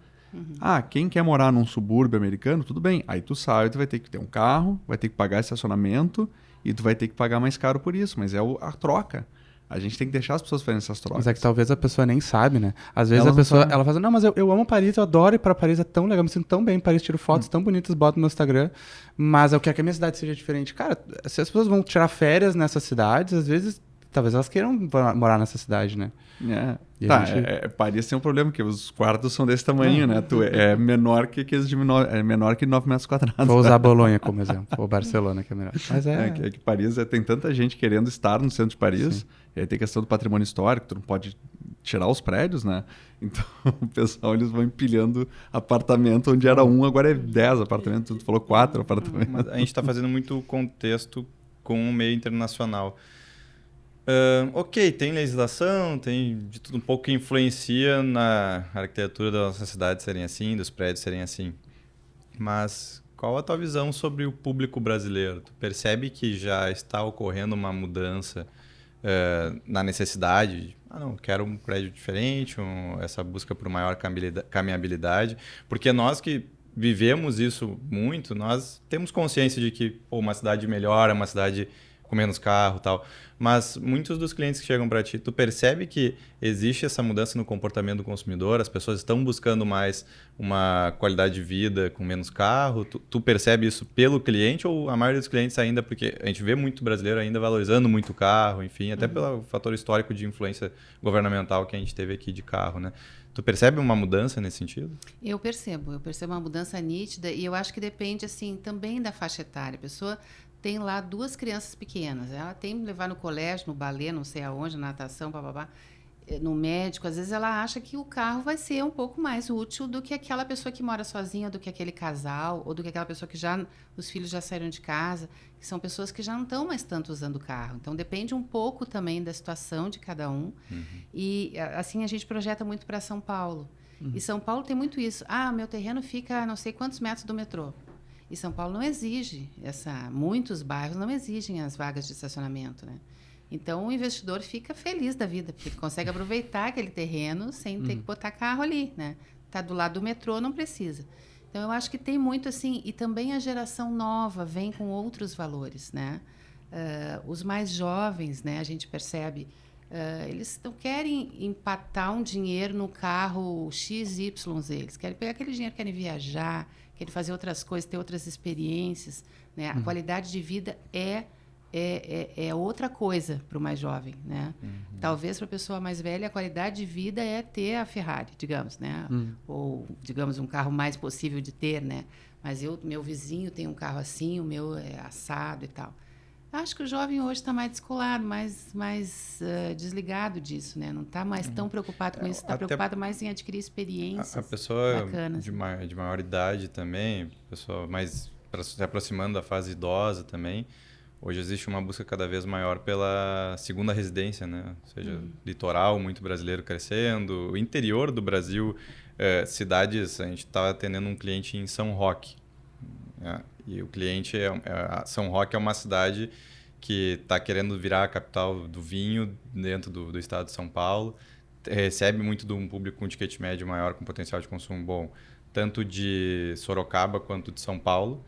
Quem quer morar num subúrbio americano, tudo bem. Aí tu sai, tu vai ter que ter um carro, vai ter que pagar estacionamento e tu vai ter que pagar mais caro por isso. Mas é a troca. A gente tem que deixar as pessoas fazerem essas trocas. Mas é que talvez a pessoa nem sabe, né? Às vezes Elas a pessoa, não sabem. ela fala, não, mas eu amo Paris, eu adoro ir pra Paris, é tão legal, me sinto tão bem em Paris, tiro fotos tão bonitas, boto no meu Instagram, mas eu quero que a minha cidade seja diferente. Cara, se as pessoas vão tirar férias nessas cidades, às vezes, talvez elas queiram morar nessa cidade, né? E a gente- Paris tem um problema, que os quartos são desse tamanho, né? É menor que aqueles de é menor que 9 metros quadrados. Vou usar Bolonha como exemplo, ou Barcelona, que é melhor. Mas Que Paris tem tanta gente querendo estar no centro de Paris, Sim. e aí tem questão do patrimônio histórico, tu não pode tirar os prédios, né? Então o pessoal, eles vão empilhando apartamento onde era um, agora é 10 apartamentos, tu falou 4 apartamentos. Mas a gente está fazendo muito contexto com o meio internacional. Ok, tem legislação, tem de tudo um pouco que influencia na arquitetura da nossa cidade serem assim, dos prédios serem assim. Mas qual a tua visão sobre o público brasileiro? Tu percebe que já está ocorrendo uma mudança na necessidade de, não, quero um prédio diferente, essa busca por maior caminhabilidade? Porque nós que vivemos isso muito, nós temos consciência de que uma cidade melhor é uma cidade com menos carro e tal. Mas muitos dos clientes que chegam para ti, tu percebe que existe essa mudança no comportamento do consumidor? As pessoas estão buscando mais uma qualidade de vida com menos carro? Tu percebe isso pelo cliente ou a maioria dos clientes ainda, porque a gente vê muito brasileiro ainda valorizando muito o carro, enfim, até pelo fator histórico de influência governamental que a gente teve aqui de carro, né? Tu percebe uma mudança nesse sentido? Eu percebo uma mudança nítida e eu acho que depende assim também da faixa etária. A pessoa tem lá 2 crianças pequenas, ela tem que levar no colégio, no balé, não sei aonde, natação, bababá, no médico. Às vezes ela acha que o carro vai ser um pouco mais útil do que aquela pessoa que mora sozinha, do que aquele casal, ou do que aquela pessoa que os filhos já saíram de casa, que são pessoas que já não estão mais tanto usando o carro. Então depende um pouco também da situação de cada um. E assim a gente projeta muito para São Paulo. E São Paulo tem muito isso. Meu terreno fica a não sei quantos metros do metrô. E São Paulo não exige muitos bairros não exigem as vagas de estacionamento, né? Então o investidor fica feliz da vida, porque ele consegue aproveitar aquele terreno sem ter que botar carro ali, né? Tá do lado do metrô, não precisa. Então eu acho que tem muito assim, e também a geração nova vem com outros valores, né? Os mais jovens, né, a gente percebe, eles não querem empatar um dinheiro no carro XYZ, eles querem pegar aquele dinheiro, querem viajar, querem fazer outras coisas, ter outras experiências, né? A qualidade de vida é outra coisa para o mais jovem, né? Talvez para a pessoa mais velha a qualidade de vida é ter a Ferrari, digamos, né? Ou, digamos, um carro mais possível de ter, né? Mas meu vizinho tem um carro assim, o meu é assado e tal. Acho que o jovem hoje está mais descolado, mais desligado disso, né? Não está mais tão preocupado com isso, está preocupado mais em adquirir experiências A pessoa bacanas. de maior idade também, pessoa mais se aproximando da fase idosa também. Hoje existe uma busca cada vez maior pela segunda residência, né? Ou seja, litoral, muito brasileiro crescendo. O interior do Brasil, cidades, a gente está atendendo um cliente em São Roque. E o cliente, São Roque é uma cidade que está querendo virar a capital do vinho dentro do estado de São Paulo. Recebe muito de um público com ticket médio maior, com potencial de consumo bom, tanto de Sorocaba quanto de São Paulo.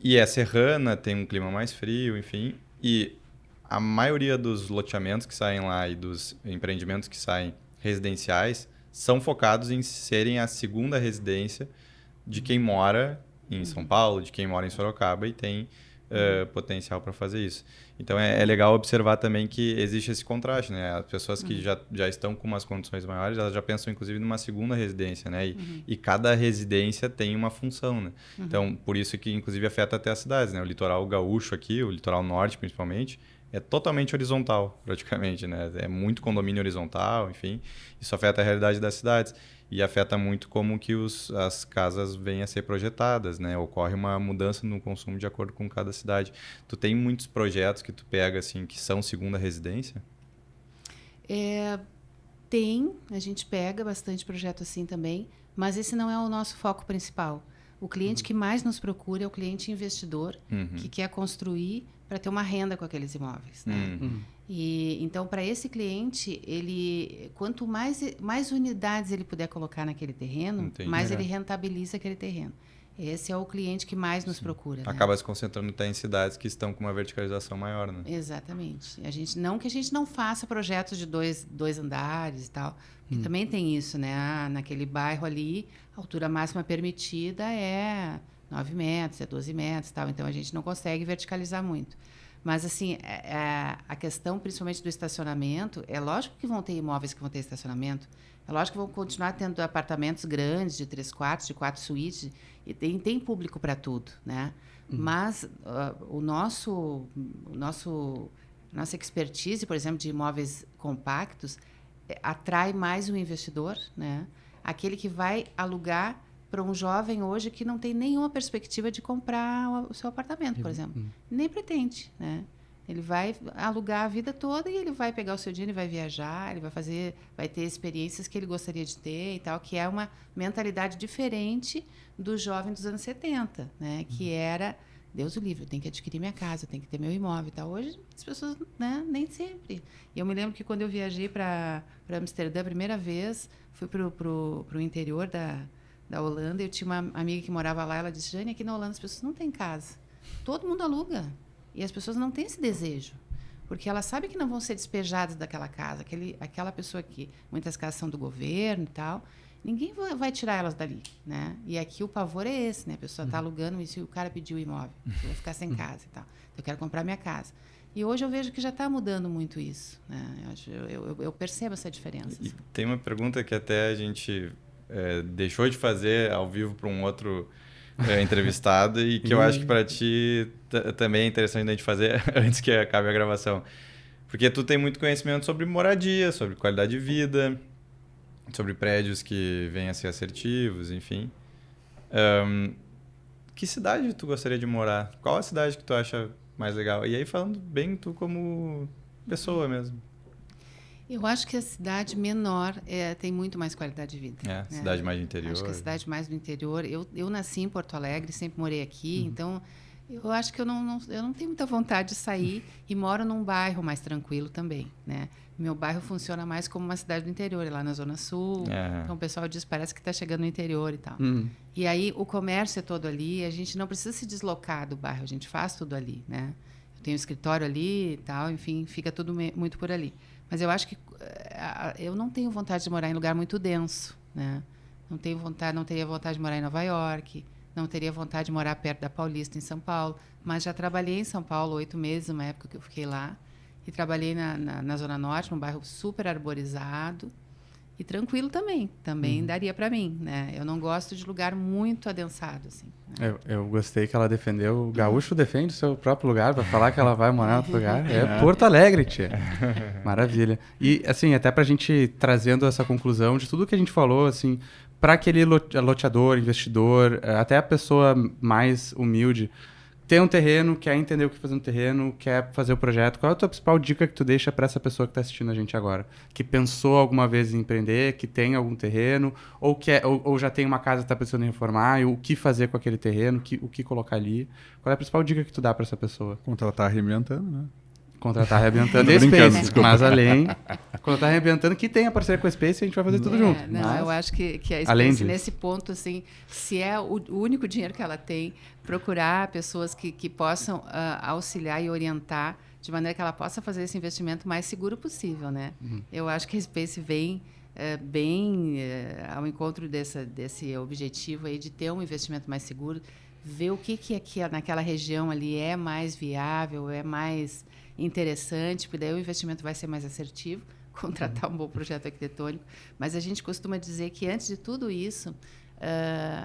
E é serrana, tem um clima mais frio, enfim. E a maioria dos loteamentos que saem lá e dos empreendimentos que saem residenciais são focados em serem a segunda residência de quem mora em São Paulo, de quem mora em Sorocaba e tem potencial para fazer isso. Então é legal observar também que existe esse contraste, né? As pessoas que já estão com umas condições maiores, elas já pensam inclusive numa segunda residência, né? E cada residência tem uma função, né? Então por isso que inclusive afeta até as cidades, né? O litoral gaúcho aqui, o litoral norte principalmente, é totalmente horizontal, praticamente, né? É muito condomínio horizontal, enfim. Isso afeta a realidade das cidades. E afeta muito como que as casas vêm a ser projetadas, né? Ocorre uma mudança no consumo de acordo com cada cidade. Tu tem muitos projetos que tu pega, assim, que são segunda residência? A gente pega bastante projeto assim também, mas esse não é o nosso foco principal. O cliente que mais nos procura é o cliente investidor, que quer construir para ter uma renda com aqueles imóveis, né? E então, para esse cliente, quanto mais unidades ele puder colocar naquele terreno, mais ele rentabiliza aquele terreno. Esse é o cliente que mais nos procura. Né? Acaba se concentrando até em cidades que estão com uma verticalização maior, né? Exatamente. Que a gente não faça projetos de dois andares e tal. Porque também tem isso, né? Naquele bairro ali, a altura máxima permitida é 9 metros, é 12 metros e tal. Então, a gente não consegue verticalizar muito. Mas, assim, a questão, principalmente do estacionamento, é lógico que vão ter imóveis que vão ter estacionamento, é lógico que vão continuar tendo apartamentos grandes, de 3 quartos, de 4 suítes, e tem público para tudo, né? Mas nossa expertise, por exemplo, de imóveis compactos, atrai mais o investidor, né? Aquele que vai alugar para um jovem hoje que não tem nenhuma perspectiva de comprar o seu apartamento, por exemplo. Nem pretende, né? Ele vai alugar a vida toda e ele vai pegar o seu dinheiro e vai viajar, ele vai ter experiências que ele gostaria de ter e tal, que é uma mentalidade diferente do jovem dos anos 70, né? Que era, Deus o livre, eu tenho que adquirir minha casa, eu tenho que ter meu imóvel e tal. Hoje, as pessoas, né, nem sempre. E eu me lembro que quando eu viajei para Amsterdã a primeira vez, fui pro interior da Holanda, eu tinha uma amiga que morava lá, ela disse, Jane, aqui na Holanda as pessoas não têm casa. Todo mundo aluga. E as pessoas não têm esse desejo. Porque elas sabem que não vão ser despejadas daquela casa. Aquela pessoa que... Muitas casas são do governo e tal. Ninguém vai tirar elas dali, né? E aqui o pavor é esse, né? A pessoa está alugando e se o cara pediu o imóvel, você vai ficar sem casa e tal. Eu quero comprar minha casa. E hoje eu vejo que já está mudando muito isso, né? Eu percebo essa diferença. E tem uma pergunta que até a gente deixou de fazer ao vivo para um outro entrevistado e que eu acho que para ti também é interessante a gente fazer antes que acabe a gravação. Porque tu tem muito conhecimento sobre moradia, sobre qualidade de vida, sobre prédios que venham a ser assertivos, enfim. Que cidade tu gostaria de morar? Qual a cidade que tu acha mais legal? E aí falando bem tu como pessoa mesmo. Eu acho que a cidade menor tem muito mais qualidade de vida. Né? Cidade mais do interior. Acho que a cidade mais do interior. Eu nasci em Porto Alegre, sempre morei aqui, então eu acho que eu não tenho muita vontade de sair e moro num bairro mais tranquilo também, né? Meu bairro funciona mais como uma cidade do interior, lá na Zona Sul. Então o pessoal diz, parece que está chegando no interior e tal. E aí o comércio é todo ali, a gente não precisa se deslocar do bairro, a gente faz tudo ali, né? Eu tenho um escritório ali e tal, enfim, fica tudo muito por ali. Mas eu acho que eu não tenho vontade de morar em lugar muito denso, né? Não teria vontade de morar em Nova York, não teria vontade de morar perto da Paulista, em São Paulo. Mas já trabalhei em São Paulo 8 meses, uma época que eu fiquei lá. E trabalhei na Zona Norte, num bairro super arborizado. E tranquilo também daria para mim, né? Eu não gosto de lugar muito adensado, assim. Né? Eu gostei que ela defendeu, o gaúcho defende o seu próprio lugar para falar que ela vai morar em outro lugar. É Porto Alegre, tia. Maravilha. E, assim, até pra gente trazendo essa conclusão de tudo que a gente falou, assim, para aquele loteador, investidor, até a pessoa mais humilde, ter um terreno, quer entender o que fazer no terreno, quer fazer o projeto, qual é a tua principal dica que tu deixa para essa pessoa que está assistindo a gente agora? Que pensou alguma vez em empreender, que tem algum terreno, ou já tem uma casa que está pensando em reformar, e o que fazer com aquele terreno, o que colocar ali? Qual é a principal dica que tu dá para essa pessoa? Contratar arrebentando, né? Contratar arrebentando e Space, mas além, contratar arrebentando que tem a parceria com a Space, a gente vai fazer tudo junto. Não, mas, eu acho que a Space, nesse ponto, assim, se é o único dinheiro que ela tem, procurar pessoas que possam auxiliar e orientar de maneira que ela possa fazer esse investimento mais seguro possível, né? Eu acho que a Space vem bem ao encontro desse objetivo aí de ter um investimento mais seguro, ver o que aqui naquela região ali é mais viável, é mais interessante, porque daí o investimento vai ser mais assertivo, contratar um bom projeto arquitetônico. Mas a gente costuma dizer que, antes de tudo isso,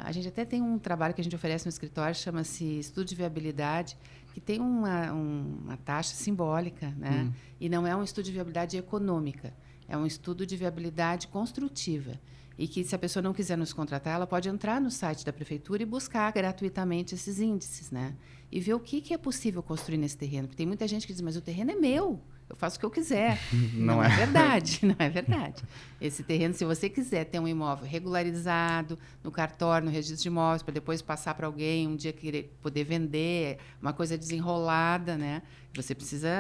a gente até tem um trabalho que a gente oferece no escritório, chama-se Estudo de Viabilidade, que tem uma taxa simbólica, né? E não é um estudo de viabilidade econômica, é um estudo de viabilidade construtiva. E que, se a pessoa não quiser nos contratar, ela pode entrar no site da prefeitura e buscar gratuitamente esses índices, né? E ver o que é possível construir nesse terreno. Porque tem muita gente que diz, mas o terreno é meu, eu faço o que eu quiser. Não é verdade, não é verdade. Esse terreno, se você quiser ter um imóvel regularizado no cartório, no registro de imóveis, para depois passar para alguém, um dia querer poder vender, uma coisa desenrolada, né? Você precisa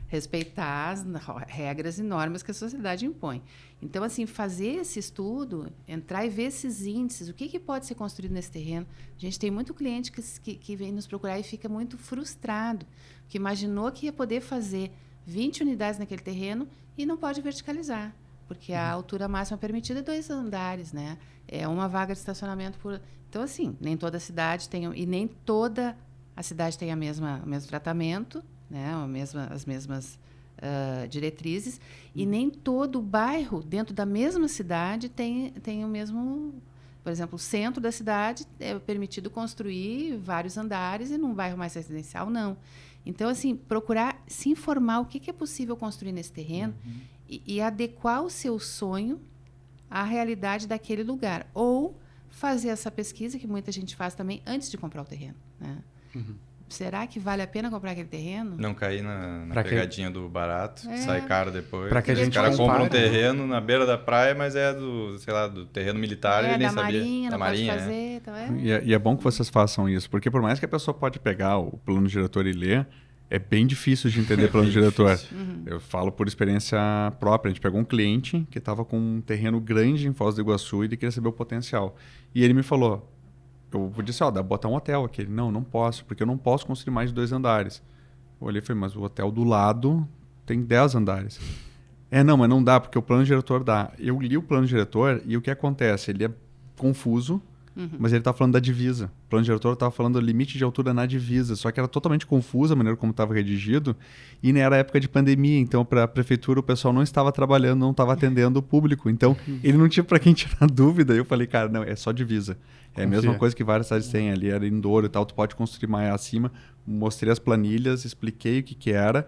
respeitar as regras e normas que a sociedade impõe. Então, assim, fazer esse estudo, entrar e ver esses índices, o que pode ser construído nesse terreno. A gente tem muito cliente que vem nos procurar e fica muito frustrado, porque imaginou que ia poder fazer 20 unidades naquele terreno e não pode verticalizar, porque a altura máxima permitida é 2 andares, né? É uma vaga de estacionamento por... Então, assim, nem toda cidade tem... E nem toda a cidade tem o mesmo tratamento, né? As mesmas diretrizes, e nem todo bairro dentro da mesma cidade tem o mesmo... Por exemplo, o centro da cidade é permitido construir vários andares e num bairro mais residencial, não. Então, assim, procurar se informar o que é possível construir nesse terreno e adequar o seu sonho à realidade daquele lugar. Ou fazer essa pesquisa, que muita gente faz também, antes de comprar o terreno, né? Será que vale a pena comprar aquele terreno? Não cair na pegadinha do barato, sai caro depois. Pra que a gente o cara compra um compare, terreno na beira da praia, mas é do terreno militar, ele nem da sabia. Marinha, Da não Marinha, pode fazer. Então E é bom que vocês façam isso, porque por mais que a pessoa pode pegar o plano diretor e ler, é bem difícil de entender plano diretor. Eu falo por experiência própria. A gente pegou um cliente que estava com um terreno grande em Foz do Iguaçu e ele queria saber o potencial. E ele me falou, eu disse, dá pra botar um hotel aqui. Ele, não posso, porque eu não posso construir mais de 2 andares. Eu olhei e falei, mas o hotel do lado tem 10 andares. Não, mas não dá, porque o plano diretor dá. Eu li o plano diretor e o que acontece? Ele é confuso, mas ele estava falando da divisa. O plano diretor estava falando do limite de altura na divisa, só que era totalmente confusa a maneira como estava redigido, e era época de pandemia, então para a prefeitura o pessoal não estava trabalhando, não estava atendendo o público, então ele não tinha para quem tirar dúvida. Eu falei, cara, não, é só divisa. É a mesma coisa que várias cidades têm ali, era indoor e tal, tu pode construir mais acima. Mostrei as planilhas, expliquei o que era,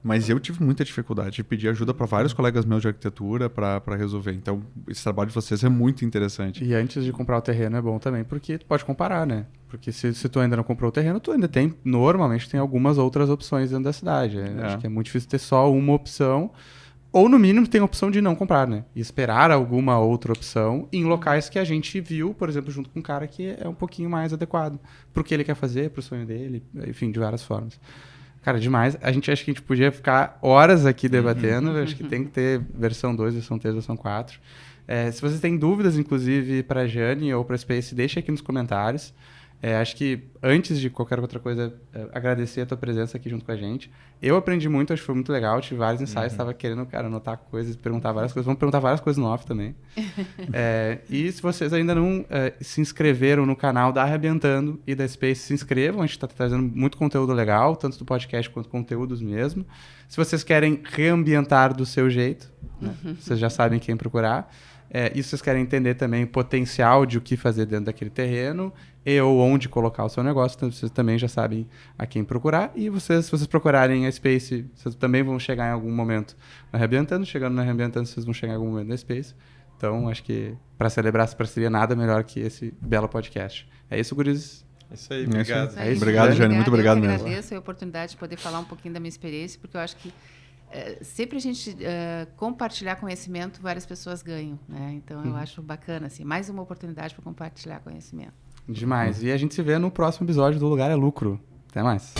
mas eu tive muita dificuldade de pedir ajuda para vários colegas meus de arquitetura para resolver. Então, esse trabalho de vocês é muito interessante. E antes de comprar o terreno é bom também, porque tu pode comparar, né? Porque se tu ainda não comprou o terreno, tu ainda normalmente tem algumas outras opções dentro da cidade. Acho que é muito difícil ter só uma opção, ou no mínimo tem a opção de não comprar, né? E esperar alguma outra opção em locais que a gente viu, por exemplo, junto com um cara que é um pouquinho mais adequado pro que ele quer fazer, pro sonho dele, enfim, de várias formas. Cara, demais. A gente acha que a gente podia ficar horas aqui debatendo. Acho que tem que ter versão 2, versão 3, versão 4. Se vocês têm dúvidas, inclusive, para a Jane ou para a Space, deixa aqui nos comentários. Acho que, antes de qualquer outra coisa, agradecer a tua presença aqui junto com a gente. Eu aprendi muito, acho que foi muito legal. Tive vários insights, estava querendo, anotar coisas, perguntar várias coisas. Vamos perguntar várias coisas no off também. E se vocês ainda não se inscreveram no canal da Arrebientando e da Space, se inscrevam. A gente está trazendo muito conteúdo legal, tanto do podcast quanto conteúdos mesmo. Se vocês querem reambientar do seu jeito, né, vocês já sabem quem procurar. E se vocês querem entender também o potencial de o que fazer dentro daquele terreno ou onde colocar o seu negócio, então vocês também já sabem a quem procurar. E se vocês procurarem a Space, vocês também vão chegar em algum momento na Arrebientando. Chegando na Arrebientando, vocês vão chegar em algum momento na Space. Então, acho que para celebrar essa parceria, nada melhor que esse belo podcast. É isso, gurizes. É isso aí, obrigado. É isso. Obrigado, Jane. Muito obrigado eu mesmo. Eu agradeço a oportunidade de poder falar um pouquinho da minha experiência, porque eu acho que sempre a gente compartilhar conhecimento, várias pessoas ganham, né? Então, eu acho bacana, assim, mais uma oportunidade para compartilhar conhecimento. Demais. E a gente se vê no próximo episódio do Lugar é Lucro. Até mais.